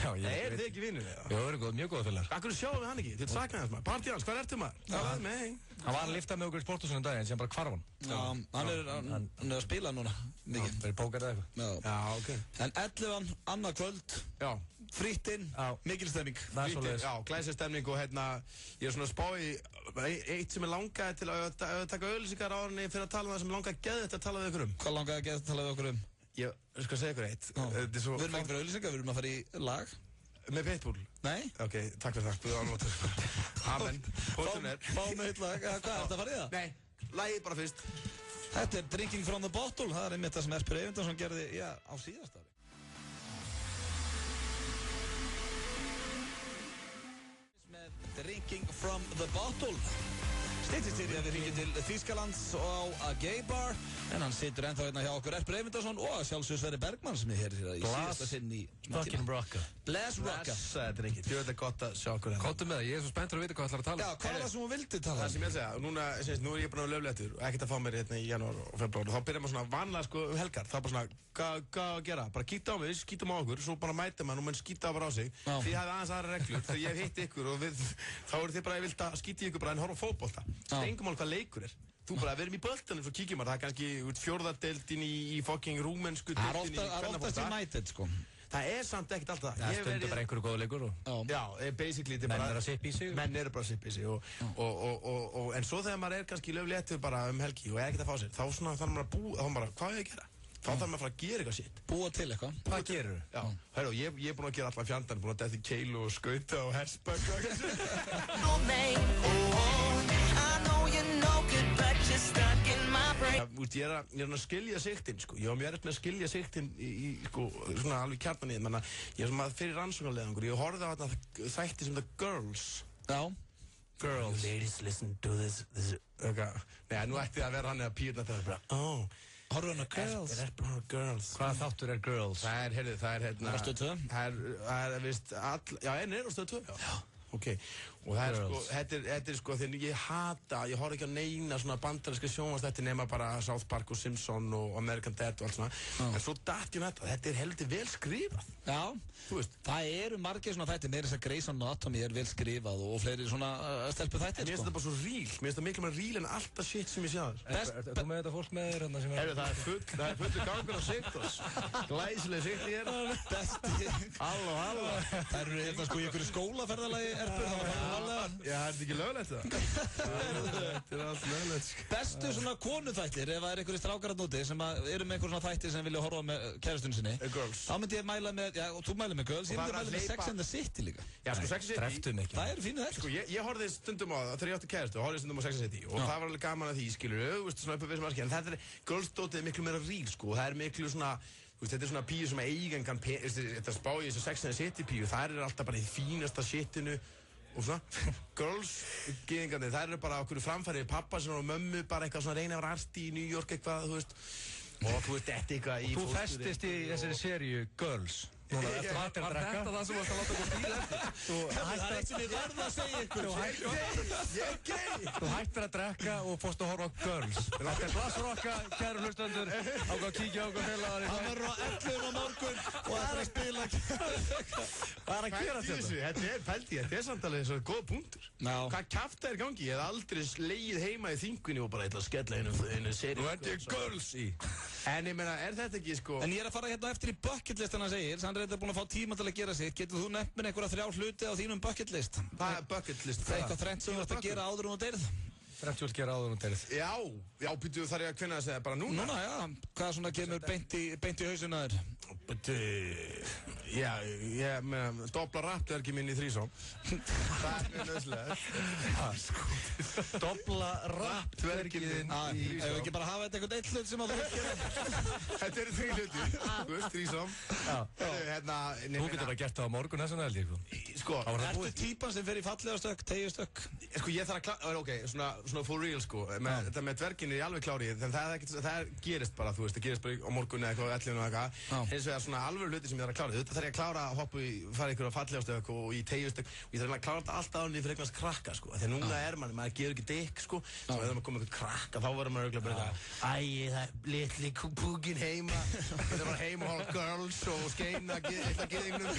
Það er þið ekki vinur, eða? Jó, það eru mjög góða félagar. Akkur sjáum við hann ekki? Þið saknaði hans maður. Partí hans, hvað ertu maður? Það með einn. Hann var að lifta með okkur í sporthúsunum daginn sem bara hvarf hann. Já, hann er að spila núna. Mikið. Það er pókar eða eitthvað. Já, ok. En 11. annað kvöld. Já. Frýttinn, mikil stemming. Já, glæsið stemning og ég er svona að spá í eitt sem langaði til að taka auglýsingar á henni fyrir að tala um það sem langaði geðið að tala við ykkur um. Hvað langaði geðið að tala við okkur um? Ég skal segja ykkur eitt. Við erum ekki fyrir auglýsingar, við erum að fara í lag. Með Pitbull? Nei. Ok, takk fyrir það. Við erum ánváttur. Amen. Pótun er. Fáum við eitt lag. Hvað er þetta að fara í það? Nei, lagið bara fyrst. Þetta er Drinking from the Bottle. Það er einmitt það sem Esper Eyvindarsson gerði, á síðast ári. Drinking from the Bottle. Styttist til að við ringjum til Þýskalands og á Gay Bar en hann situr ennþá hérna hjá okkur Esper Eyvindarsson og sjálfsögur Sverrir Bergmann sem er hér í síðasta sinn í Fucking Rocka. Bless Rocka. Drengir, þú veit gott að sjá okkur hérna. Kottu með það, ég er svo spenntur að vita hvað það ætlar að tala. Já, hvað er það sem hún vildi tala? Það sem ég segja, nú er ég búinn að vera löfléttur og ekkert að fá mér hérna í janúar og februar og þá byrjar maður svona vanlega sko helgar, það er bara svona, hvað að gera? Bara kíkta á mig, skítum á okkur, svo bara mæta maður og mann skíta bara á sig. Þið hafið aðeins aðra reglur, þegar ég hitti ykkur og þá eru þið bara, ég vilt að skíti ykkur bara en horfa á fótbolta. Það er engum mál hvað leikur er. Þú bara, við erum í boltanum, svo kíkjum maður, það er kannski fjórðadeildin í fucking rúmensku deildin í Það er oftast United, sko. Það er samt ekkert alltaf það. Það stundur bara einhverju góða leikur og... Já, basically, þetta er bara... Menn eru að sippa í sig. Menn eru bara að sippa í sig en svo þegar maður er kannski löfléttur bara helgi og er ekkert að fá sér, þá svona þarf maður að búa, þá bara, hvað er ég að gera? Þá þarf maður að fara að gera eitthvað shit. Búa til eitthvað. Hvað gerur þú? Já, hörru, ég er búinn að gera allan fjandan, búinn að detti keilu og skauta og hersbögg og ég er að skilja sigtinn, sko. Ég var mjög erfitt með að skilja sigtinn í sko, svona alveg kjarnan í þeim, þannig að ég er svona fyrir rannsóknarleiðangur. Ég horfði á þetta þætti sem The Girls. Já. Girls. Ladies, listen to this. Nei, nú ætti það að vera hann eða pýrna þegar bara, Horfðu hann á Girls? Það er bara Girls. Hvaða þáttur er Girls? Það er hérna... Það er Stöð 2? Það er vist já, en er á Stöð 2? Já. Ok, og það er sko, þetta er sko, þegar ég horf ekki á neina svona bandaríska sjónvarpsþætti nema bara South Park og Simpson og American Dad og allt svona, en svo datt ég með þetta er heldur vel skrifað. Já, það eru margir svona þætti, meira þess að Grey's Anatomy er vel skrifað og fleiri svona stelpu þættir, sko. Mér finnst þetta bara svo real, mér finnst þetta miklu meira real en alltaf shit sem ég sé að þér. Er þú með þetta fólk með þér hérna sem er? Það er fullu gangur á Sigtos, glæsileg sikt ég er. Besti. Halló. Það eru hérna sko í einhverju skólaferðalagi Erpur, það var alveg. Já, er þetta ekki löglegt það? Þetta er allt löglegt, sko. Bestu svona konuþættir, ef það er einhverju strákar að núti sem eru með einhver svona þættir sem vilja horfa með kærastunni sinni. Girls. Þá myndi ég mæla með, já, og þú mæla með Girls, ég myndi mæla með Sex and the City líka. Já, sko, Sex and the City. Það eru fínu þættir. Sko, ég horfði stundum á það, þegar ég átti kærastu, horfði stundum á Sex and the City og það var alveg gaman að því, skilur, svona upp við sem aðskilja, en þetta er Girls-dótið miklu meira real, sko, það er miklu svona Þetta svona píu sem eigan þetta spá í þessu Sex and the City píu, þær alltaf bara í fínasta shitinu og svona. Girls, gyðingarnir, þær bara okkur framfærið pappa sem og mömmu, bara eitthvað svona reyna að vera arti í New York eitthvað, þú veist. Og þú veist, þetta eitthvað í fóstur. Þú festist í þessari seríu Girls. Núna, eftir var þetta það sem varst að láta okkur stíla eftir? Það er eitt sem ég verða að segja ykkur. Ég er gay! Þú hættir að drekka og fórst að horfa á Girls. Þetta er Blassrocka, kæru hlustendur. Ákvað að kíkja á okkur félagar. Hann verður á 11 á morgun og það er að spila. Hvað er að gera þetta? Þetta er samt alveg svona góð punktur. Hvað kjafta er í gangi? Ég hef aldrei slegið heima í þingunni og bara eitthvað að skella einu seríu. Nú ert ég Girls í. En ég meina, er þetta ekki sko... En ég er að fara hérna eftir í bucketlist hann segir. Sandri er búin að fá tíma til að gera sitt. Getur þú nefnt mér einhverja 3 hluti á þínum bucketlist? Hvað er bucketlist? Það er eitthvað þrennt sem þú ert að gera áður og deyrð. Þrennt sem þú ert að gera áður og deyrð. Já, býttu þar ég að kvinna að segja bara núna? Núna, já. Hvað svona kemur beint í hausinu að þér? Já, ég meina, dobla rappdverki minn í þrísóm. Það er mjög nöðslega. Dobla rappdverki þinn í þrísóm. Ef við ekki bara hafa þetta eitthvað eitt hlut sem að þú ert gera. Þetta eru 3 hluti, þú veist, þrísóm. Þú getur bara gert það á morgun þess vegna held ég. Sko, ertu típan sem fer í fallegastökk, tegjustökk? Sko, ég þarf að ok, svona for real sko. Þetta með dvergin er ég alveg klárið, en það gerist bara, þú veist, það gerist bara á morgun eða eitthvað, 11 og eitthvað. Hins vegar svona alveg hluti sem ég þarf að klára. Þetta þarf ég að klára að hoppa í, fara ykkur á fallegastökk og í tegjustökk og ég þarf að klára þetta alltaf ánið fyrir einhvers krakka sko. Þegar núna er maður gerur ekki dekk sko. Svo ef maður komið eitthvað krakka, þá verður maður auðvitað bara æ, það er litli púkin heima. Þetta er bara heima og horfa Girls og skeina eitthvað gyðingnum.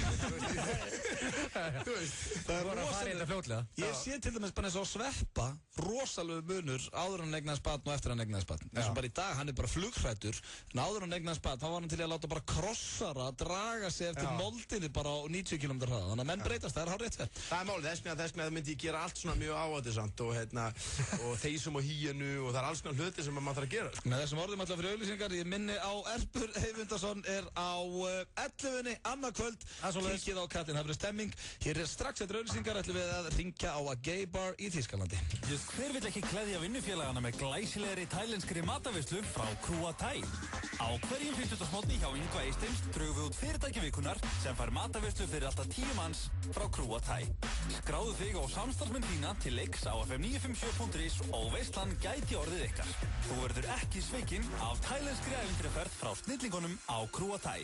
Þú veist, það er rosalega. Ég sé til dæmis bara eins og Sveppa, rosalegu munur áður hann eignaðist barn og eftir hann eignaðist barn. Eins og bara í dag, hann er bara flughræddur, en áður hann eignaðist barn, þá var hann til að láta bara krossara draga sig eftir moldinni bara á 90 km hraða. Þannig að menn breytast, það er hár rétt fyrir. Það er málið, þess vegna myndi ég gera allt svona mjög áhættisamt og þeisum og hýjanu og það er alls konar hluti sem maður þarf að gera. Með þessum orðum alltaf fyrir auglýsingar, ég minni á Erpur Eyvindarsson er á 11:00 annað kvöld. Kíkið á Kattin, það verður stemming. Hér er strax eftir auglýsingar ætlum við að ringja á að gay bar í Þýskalandi. Hver vill ekki klæðja vinnufélagana með glæsilegri thailenskri mataveislu frá Krúa Thai? Á hverjum 50. hjá Yngva Eistins drögum við út fyrirtæki vikunar sem fær mataveislu fyrir alltaf 10 manns frá Krúa Thai. Skráðu þig á samstarfsmenn þína til leiks á fm957.is og veislan gæti orðið ykkar. Þú verður ekki sveikinn af thailenskri ævintýraferð frá snillingunum á Krúa Thai.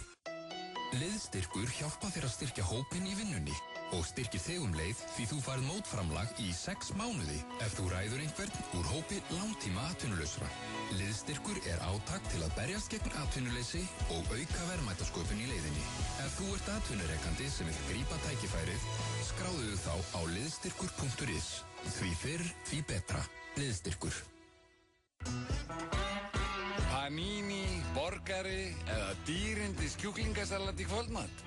Liðstyrkur hjálpa þér að styrkja hópinn í vinnunni og styrkir þig leið því þú færð mótframlag í 6 mánuði ef þú ræður einhvern úr hópi langtíma atvinnulausra. Liðstyrkur er átak til að berjast gegn atvinnuleysi og auka verðmætasköpun í leiðinni. Ef þú ert atvinnurekandi sem vil grípa tækifærið, skráðu þá á liðstyrkur.is. Því fyrr, því betra. Liðstyrkur. Panini, borgari eða dýrindi skjúklingasalat í kvöldmat?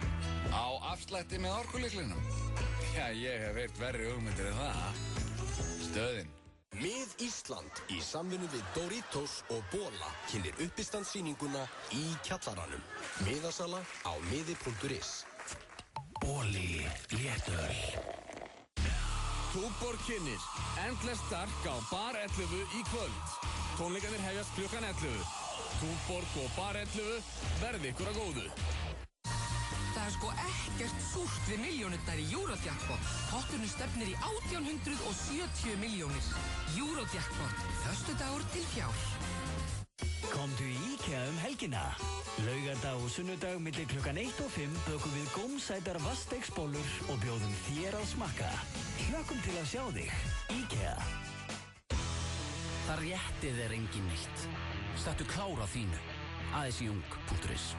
Á afslætti með orkulyklinum? Já, ég hef heyrt verri hugmyndir en það. Stöðin. Mið Ísland í samvinnu við Doritos og Bola kynnir uppistandsýninguna í kjallaranum. Miðasala á miði.is. Boli, léttöl. Túborg kynnir Endless Dark á Bar 11 í kvöld. Tónleikarnir hefjast klukkan 11. Túborg og Bar 11 verði ykkur að góðu. Það er sko ekkert súrt við milljónirnar í Eurojackpot. Potturinn stefnir í 1870 milljónir. Eurojackpot, föstudagur til fjár. Komdu í IKEA helgina. Laugardag og sunnudag milli klukkan 1 og 5 bökum við gómsætar vastegsbollur og bjóðum þér að smakka. Hlökkum til að sjá þig. IKEA. Það réttið er engin neitt. Stattu klára þínu. ASIUNG.is.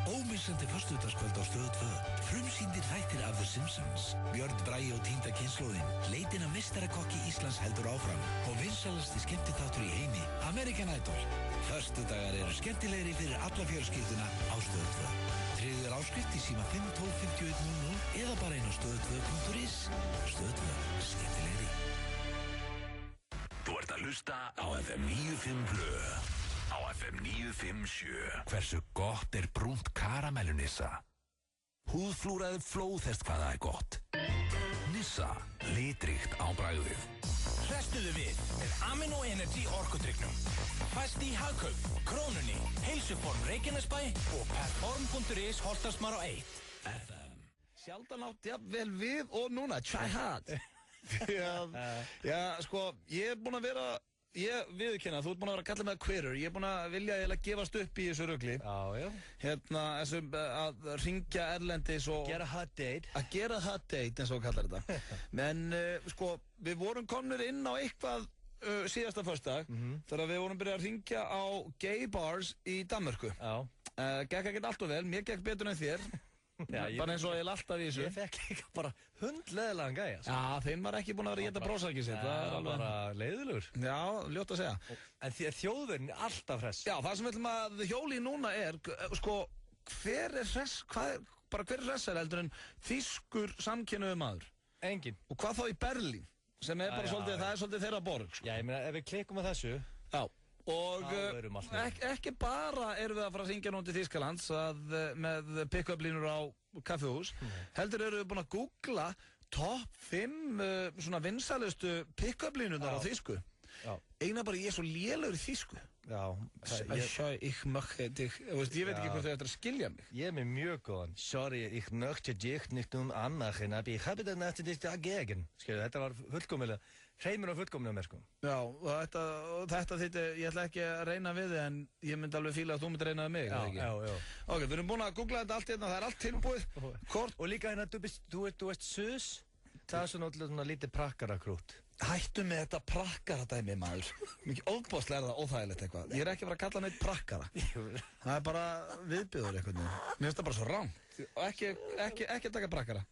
Ómissandi föstudagskvöld á Stöð 2. Frumsýndir þættir af The Simpsons. Björn Bragi og týnda kynslóðin. Leitin að meistarakokki Íslands heldur áfram. Og vinsalasti skemmtiþáttur í heimi, American Idol. Föstudagar eru skemmtilegri fyrir alla fjölskylduna á Stöð 2. Tryggður áskrift í síma 5 12 51 00 eða bara inn á stöð2.is. Stöð 2. Skemmtilegri. Þú ert að hlusta á FM 95 Blö. Á FM 957. Hversu gott er brúnt karamellunissa? Húðflúraði flóðhest hvað það er gott. Nissa, litríkt á bragðið. Hrestuðu við með Amino Energy orkudrykknum. Mæst í Hagkaup, Krónunni, Heilsuform Reykjanesbæ og Perform.is Holtarsmar á 1 FM. Sjaldan átt jafnvel við og núna, try hard. Já, sko, ég er búinn að vera, ég viðurkenna, þú ert búinn að vera að kalla mig að quitter. Ég er búinn að vilja eiginlega gefast upp í þessu rugli. Já. Þessum að ringja erlendis og... Gera hot date. Að gera hot date, eins og kallar þetta. Men, sko, við vorum komnir inn á eitthvað síðasta föstudag, þegar við vorum byrjað að ringja á gay bars í Danmörku. Já. Gekk ekkert allt og vel, mér gekk betur en þér. Já, bara eins og ég alltaf í þessu. Ég fekk ekki bara hundleðilegan gæja. Já, þeim var ekki búin að vera að geta brósakið sitt. Það er alveg bara leiðilegur. Já, ljótt að segja. En þjóðurinn er alltaf hress. Já, það sem við ætlum að hjóli núna er, sko, hver er hressar heldur en þýskur samkynhneigður maður? Enginn. Og hvað þá í Berlín? Sem er bara svolítið, það er svolítið þeirra borg, sko. Já, ég meina, ef við klikkum á þessu. Já. Og ekki bara erum við að fara að hringja núna til Þýskalands með pick-up línur á kaffihús, heldur erum við búin að googla topp 5 svona vinsælustu pick-up línurnar á þýsku. Eina bara ég er svo lélegur í þýsku. Já. Ich möchte dich, ég veit ekki hvort þau ættir að skilja mig. Ég er með mjög góðan. Sorry, ich möchte dich nicht anmachen, aber ich habe das natürlich dagegen. Skilju, þetta var fullkomlega, hreimur og fullkomlega mér, sko. Já, og þetta þýtti, ég ætla ekki að reyna við þig, en ég myndi alveg fíla að þú myndi reyna við mig, eða ekki? Já. Ok, við erum búin að googla þetta allt hérna, það er allt tilbúið. Kort. Og líka hérna, þú ert sus, það er svona lítið prakkarakrút. Hættu með þetta prakkaradæmi, maður. Mikið ofboðslega er það óþægilegt eitthvað. Ég er ekki að fara að kalla neitt prakkara. Það er bara viðbjóður eitthvað. Mér finnst það bara svo rangt. Og ekki að taka prakkara.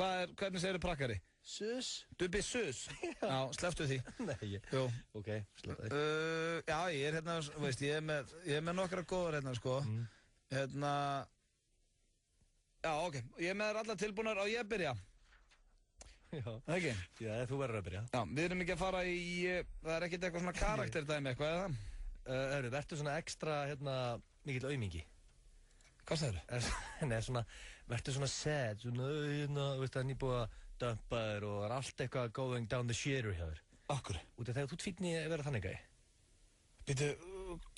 Hvernig segir þið prakkari? Sus. Dubbi sus? Já, slepptu því. Nei, jú. Ok, slepptu því. Já, ég er hérna, veist, ég er með nokkra góður hérna, sko. Hérna... Já, ok. Ég er með þær allar tilbúnar og ég byrja. Já. Ekki? Já, þú verður að byrja. Já, við erum ekki að fara í, það er ekkert eitthvað svona karakterdæmi eitthvað, eða það? Vertu svona ekstra, mikill aumingi. Hvað sagður? Nei, svona, vertu svona sad, svona, veist það, nýbúið að dömpa þér og er allt eitthvað going down the shitter hjá þér. Akkur? Út af þegar þú tvíkni að vera þannig gæi. Býtu,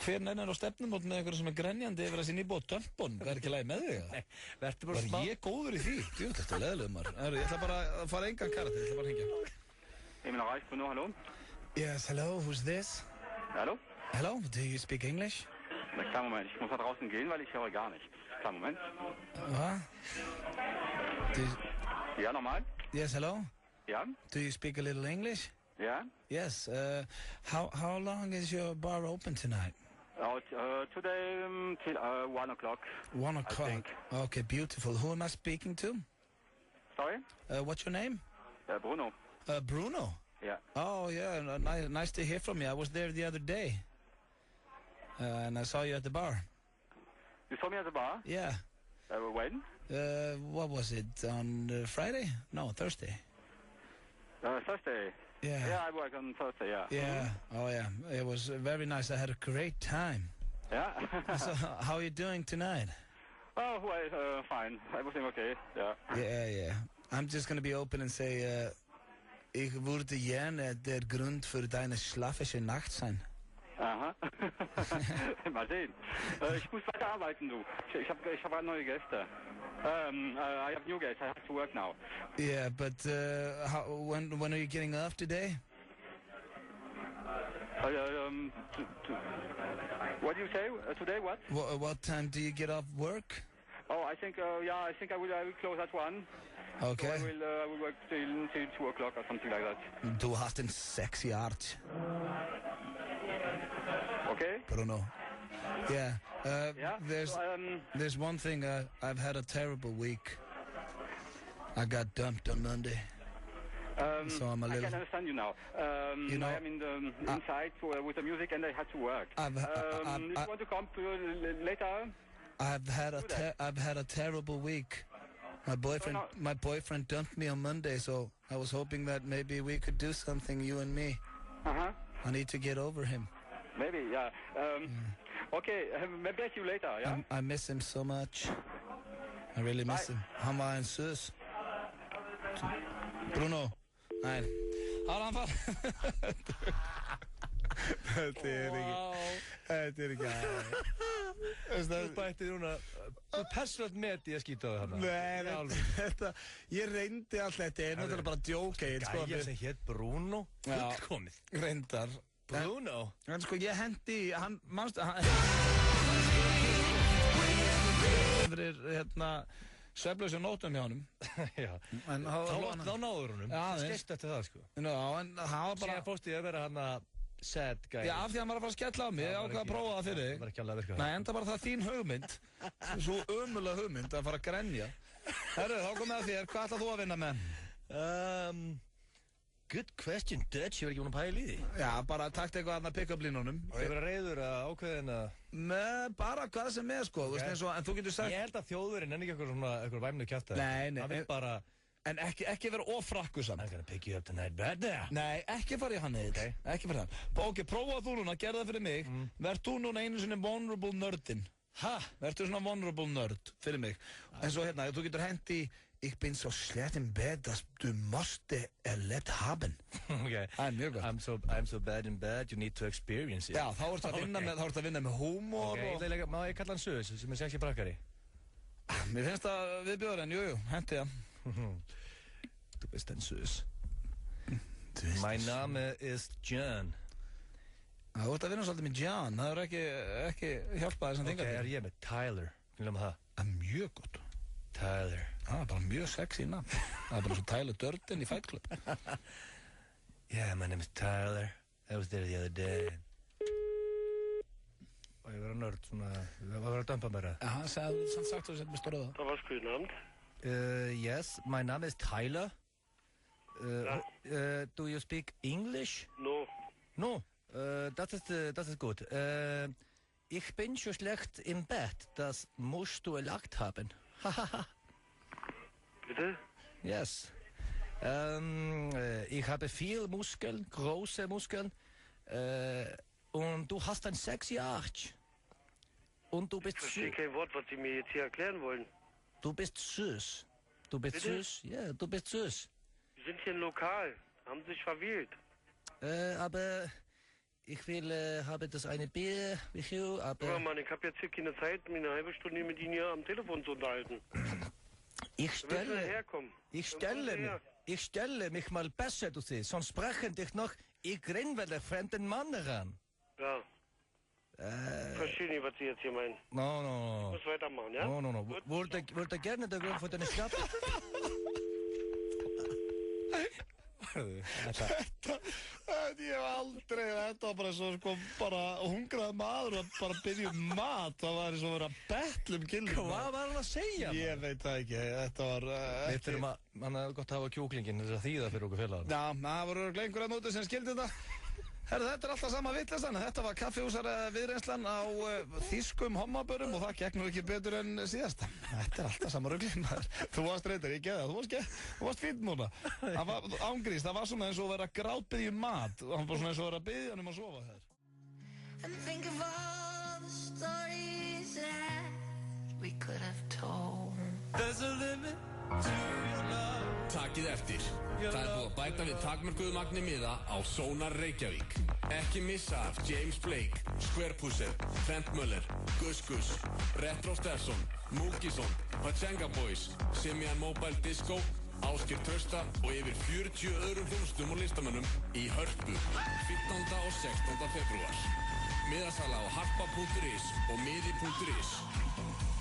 hver nefnir á stefnumót með einhverju sem er grenjandi yfir að sé nýbúið á dömpun? Það er ekki lagi með þig, Nei, vertu bara smá. Var ég góður í því? Jú, þetta er leðilegum maður. Ég ætla bara að fara engan karakter, ég ætla bara að hringja. Emil Reich, Bruno, hallo? Yes, hello, who's this? Hallo? Hello, do you speak English? Na, kleinen Moment, ich muss da draußen gehen, weil ich höre gar nicht. Kleinen Moment. Ja, nochmal? Yes, hello? Ja? Do you speak a little English? Yeah? Yes, how long is your bar open tonight? Today till 1 o'clock. 1 o'clock. Okay, beautiful. Who am I speaking to? Sorry? What's your name? Bruno. Bruno? Yeah. Oh, yeah, nice to hear from you. I was there the other day. And I saw you at the bar. You saw me at the bar? Yeah. When? What was it, on Friday? No, Thursday. Thursday. Yeah. Yeah, I work on Thursday, yeah. Yeah, oh yeah, it was very nice. I had a great time. Yeah? So, how are you doing tonight? Oh, well, fine. Everything okay, yeah. Yeah. I'm just gonna be open and say, ich würde gerne der Grund für deine schlafische Nacht sein. Aha. Mal sehen. Ich muss weiter arbeiten, du. Ich hab neue Gäste. I have new guests. I have to work now. Yeah, but when are you getting off today? What do you say? Today, what? What time do you get off work? Oh, I think I will close at 1. Okay. So I will work till 2 o'clock or something like that. Du hast en sexy art. Okay. Bruno. Yeah. Yeah. There's one thing. I've had a terrible week. I got dumped on Monday. So I'm a little. I can understand you now. You know, I am in the inside with the music, and I had to work. If you want to come later. I've had a terrible week. My boyfriend dumped me on Monday, so I was hoping that maybe we could do something, you and me. I need to get over him. Maybe, yeah. Okay, maybe see you later, yeah? I miss him so much. I really miss him. Han var en sus. Bruno. Nej. Har han fan? Det är Þetta ekki Þú bætti núna persónulegt met í að skýta á þarna. Nei, þetta, ég reyndi allt þetta, ég er náttúrulega bara að djóka. Gæja sem hétt Bruno, fullkomið. Reyndar. Bruno? En sko, ég hendi, hann, mannstu, svefnlaus á nótum hjá honum. Já. Þá náður honum. Skeitt eftir það, sko. Já, en það var bara... Sér fórst ég að vera hann að sad guy. Já, af því að hann var að fara að skella á mig, ég ákvað að prófa það fyrir þig. Það var ekki alveg að virka það. Nei, enda bara það þín hugmynd, svo ömulega hugmynd að fara að grenja. Herru, þá komið að þér, hvað ætlað þú að vinna með? Good question, Dutch, ég var ekki búin að pæla í því. Já, bara takt eitthvað að pick-up línunum. Og ég verið reiður að ákveðin að... Nei, bara hvað sem er, sko, þú veist eins og, en þú getur sagt... Ég held að þjóðurinn er ekki eitthvað væmnu kjaftaði. Nei, hann vil bara... En ekki vera ofrakkusamt. I'm gonna pick you up tonight, bad now. Nei, ekki fara í hann eða. Ekki fara í hann. Ok, prófaðu þú núna, gerð það fyrir mig. Verð þú núna einu svona vulnerable nördin. Ha? Verð þú svona vulnerable nörd fyrir mig. En svo hérna, þú getur hendi Ich bin so schlecht im Bett, dass du musst erlebt haben. Okay. Það er mjög gott. I'm so bad in bed, you need to experience it. Já, þá ertu að vinna með húmor og... Má ég kalla hann Sös, sem er sexy brakkari? Mér finnst það viðbjóðurinn, jú, hendi það. Du bist ein Süß. Mein Name ist John. Þú ert að vinna svolítið með John, það er ekki hjálpað þessum þingar. Ok, ég með Tyler, finnum það? Það er mjög gott. Tyler. Það er bara mjög sexy nafn. Það er bara svo Tyler Durden í Fight Club. Yeah, my name is Tyler. I was there the other day. Og ég var að nörd, svona, það var að dömpa mér það. Já, hann sagði samt sagt þú sett með stóra það. Það var skuðnamn. Yes, my name is Tyler. Do you speak English? No. No, das ist gut. Ich bin so schlecht im Bett, das musst du erlagt haben. Bitte? Yes. Ich habe viel Muskeln, große Muskeln. Und du hast ein sexy Arsch. Und du bist... Ich verstehe kein Wort, was Sie mir jetzt hier erklären wollen. Du bist süß. Du bist Bitte? süß? Ja, du bist süß. Wir sind hier ein Lokal. Haben sich verwählt. Aber ich habe das eine Bier with you, aber... Ja, Mann, ich habe jetzt hier keine Zeit, mir eine halbe Stunde mit Ihnen hier am Telefon zu unterhalten. Ich stelle mich mal besser, du siehst, sonst sprechen dich noch, ich renn wel einen fremden Mann ran. Ja. Ich verstehe nicht, was Sie jetzt hier meinen. No. Ich muss weitermachen, ja? No. Wollte gerne der Grund von deiner Stadt? Ég hef aldrei, þetta var bara svo sko, bara hungraði maður og bara byrja mat, það var eins og vera bettlum killum. Hvað var hann að segja? Ég veit það ekki, þetta var Við þurfum að, hann er gott að hafa kjúklingin þess að þýða fyrir okkur félagar. Já, það voru einhverja nótu sem skildi þetta. Herru, þetta er alltaf sama vitleyslan, þetta var kaffihúsar viðreynslan á þýskum hommabörum og það gekk nú ekki betur en síðast. Þetta er alltaf sama ruglinn. Þú varst reyndar, ég geði það, þú varst fínt núna. Það var ángrís, það var svona eins og að vera að grátbiðja mat og hann var svona eins og að vera að biðja hann að sofa þér. And think of all the stories that we could have told. There's a limit to your love. Takið eftir. Það er búið að bæta við takmörkuðu magni miða á Sónar Reykjavík. Ekki missa af James Blake, Square Pusher, Trent Muller, Gus, Retro Stefson, Múkisson, Pachenga Boys, Simian Mobile Disco, Ásgeir Trausta og yfir 40 öðrum hljómsveitum og listamönnum í Hörpu 15. og 16. febrúar. Miðasala á harpa.is og miði.is.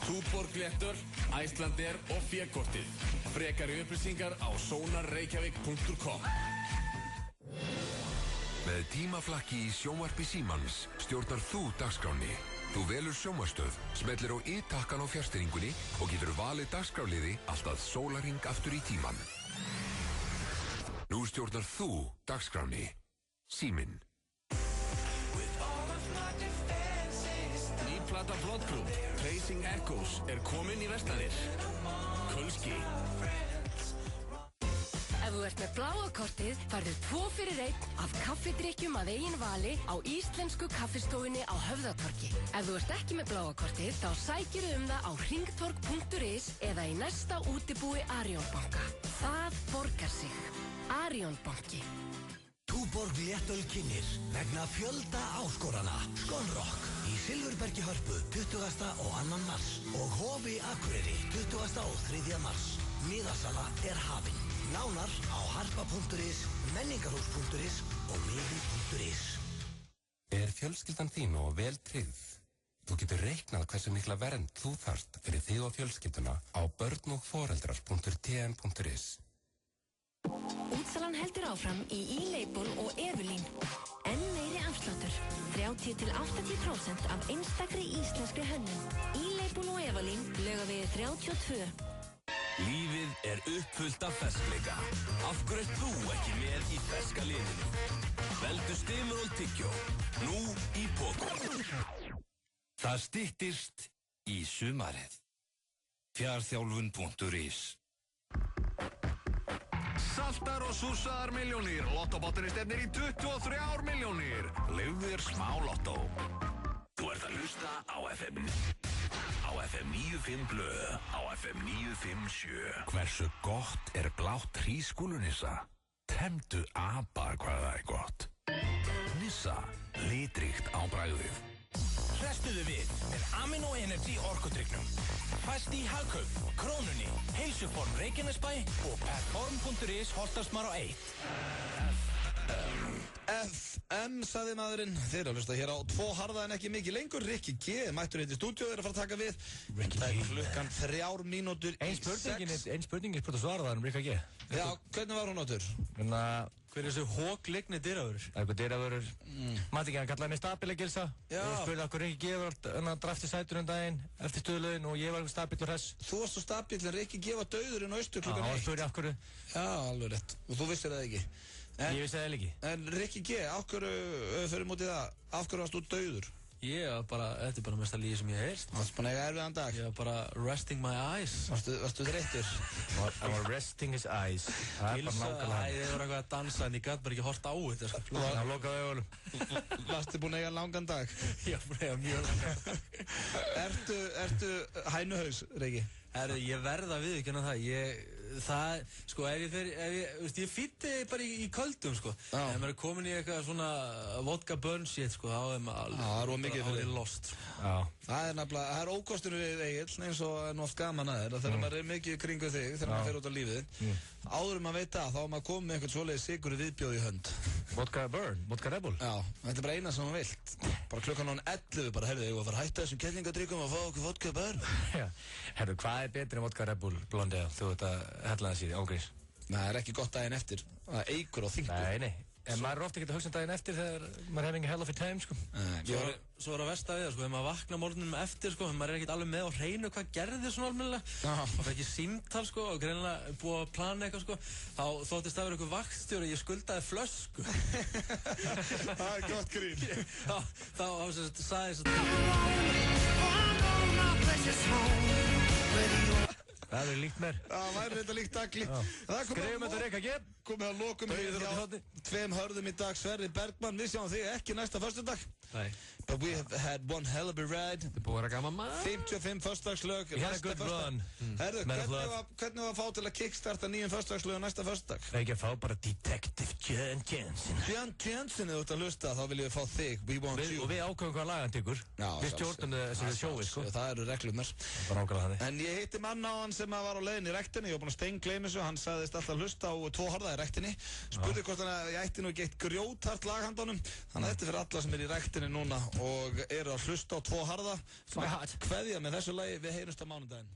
Túborg Léttöl, Icelandair og Fékortið. Frekari upplýsingar á sonarreykjavík.com. Með tímaflakki í sjónvarpi Símans stjórnar þú dagskránni. Þú velur sjónvarpsstöð, smellir á i-takkan á fjarstýringunni og getur valið dagskráliði allt að sólarhring aftur í tíman. Nú stjórnar þú dagskránni. Síminn. Plata Flotklub, Tracing Echoes, komin í verslanir. Kulski. Ef þú ert með bláa kortið, færðu 2 fyrir 1 af kaffidrykkjum að eigin vali á íslensku kaffistofunni á Höfðatorgi. Ef þú ert ekki með bláa kortið, þá sækirðu það á hringtorg.is eða í næsta útibúi Arion banka. Það borgar sig. Arion banki. Túborg Léttöl kynnir vegna fjölda áskorana. Skónrock í Silfurbergi Hörpu 20. og 2. mars og Hofi Akureyri 20. og 3. mars. Miðasala hafin. Nánar á harpa.is, menningarhús.is og miði.is. Fjölskyldan þín og vel tryggð? Þú getur reiknað hversu mikla vernd þú þarft fyrir þig og fjölskylduna á börnogforeldrar.tn.is. Útsalan heldur áfram í E-Label og Evelyn. Enn meiri afsláttur. 30-80% af einstakri íslenskri hönnun. E-Label og Evelyn Laugavegi 32. Lífið uppfullt af ferskleika. Af hverju ert þú ekki með í ferska liðinu? Veldu Stimrol tyggjó. Nú í pokum. Það styttist í sumarið. Fjarþjálfun.is. Saltar og súsaðar milljónir. Lottobotturinn stefnir í 23 milljónir. Leyfðu þér smá lottó. Þú ert að hlusta á FM. Á FM 95 blöð. Á FM 957. Hversu gott blátt hrísskúlunissa? Temdu apa hvað það gott. Nissa, litríkt á bragðið. Hrestuðu við með Amino Energy orkudrykknum. Fæst í Hagkaup, Krónunni, Heilsuform Reykjanesbæ og Perform.is Holtarsmar á 1. FM, sagði maðurinn. Þeir eru að hlusta hér á 2 harða en ekki mikið lengur. Rikki G, mættur hérna í stúdíu, þeir að fara að taka við. Það klukkan 3 mínútur í 6. Ein spurningin spurt að svara það Rikki G. Já, hvernig var hún áttur? Hver þessu hókligni dyravörur? Eitthvað dyravörur. Mati ekki, hann kallaði mig stabíla Gilsa. Ég spurði okkur Rikki G var drafti sætur daginn eftir stöðlaugin og ég var stabíl og hress. Þú varst svo stabíl en Rikki G var dauðurinn á austur klukkan 1. Já, hann spurði af hverju. Já, alveg rétt. Og þú vissir það ekki. Ég vissi það ekki. En Rikki G, af hverju fyrir mótið það? Af hverju varst þú dauður? Þetta bara mesta líði sem ég heyrst. Varstu búin að eiga erfiðan dag? Ég var bara resting my eyes. Varstu þreyttur? Hann var resting his eyes. Það bara nákvæmlega hann. Ég var eitthvað að dansa en ég gæti bara ekki hort á þetta. Hann lokaði augunum. Varstu búin að eiga langan dag? Ég var búin að eiga mjög langan dag. Ertu hænuhaus, Rikki? Ég verða að viðurkenna það. Ég fýtti bara í köldum, sko. Ef maður komin í eitthvað svona vodka burn shit, sko, þá maður alveg lost. Það er ókostinu við Egill, eins og nú oft gaman að þegar maður mikið kringu þig, þegar maður fer út á lífið. Áður maður veit það, þá maður komið með eitthvað svoleiðis sigur viðbjóð í hönd. Vodka burn, vodka rebel. Já, þetta er bara eina sem maður vilt. Bara klukkan 11, bara heyrðu, ég var að fara að hætta þessum kellingadryggum og fá okkur vodka burn. Heyrðu, hvað betri en vodka rebel blondið þú ert að hella það síði, ángriðs? Það er ekki gott daginn eftir. Það eigur og þyngdur. Nei. En maður er ofta ekki að hugsa daginn eftir þegar maður hefði hell of a time, sko. Svo er að versta við það, sko, ef maður vakna morgunum eftir, sko, maður ekkert alveg með á hreinu hvað gerði svona almennilega. Maður fyrir ekki símtal, sko, og greinilega búið að plana eitthvað, sko. Þá þóttist það vera eitthvað vaktstjóri, ég skuldaði flösku. Það er gott grín. Þá sagði þess Það er líkt mér. Það væri þetta líkt dagli. Skrifum þetta Rikki G. Komið að lokum hér hjá 2 hörðum í dag. Sverrir Bergmann, við sjáum þig ekki næsta föstudag. Nei. But we have had one hell of a ride. Þetta búið að vera gaman maður. 55 föstudagslög. We had a good run. Herðu, hvernig var að fá til að kickstarta 9 föstudagslög næsta föstudag? Ekki að fá bara Detective John Jensen. John Jensen, ef þú ert að hlusta, þá viljum við fá þig. We want you. Og við ákveðum hvað lagan tekur. Við stjórnum þessu sjói, sko. Það eru reglurnar. Bara ákveða þannig. En ég hitti mann á hann sem var á leiðinni í rektinni. Ég var búinn að steingleyma þessu. Hann sagðist alltaf að hlusta á 2 harða í rektinni. Spurði hvort hann að ég ætti nú ekki eitt grjóthart lag handanum. Þannig að þetta er fyrir alla sem er í rektinni núna og eru að hlusta á 2 harða. Kveðja með þessu lagi, við heyrumst á mánudaginn.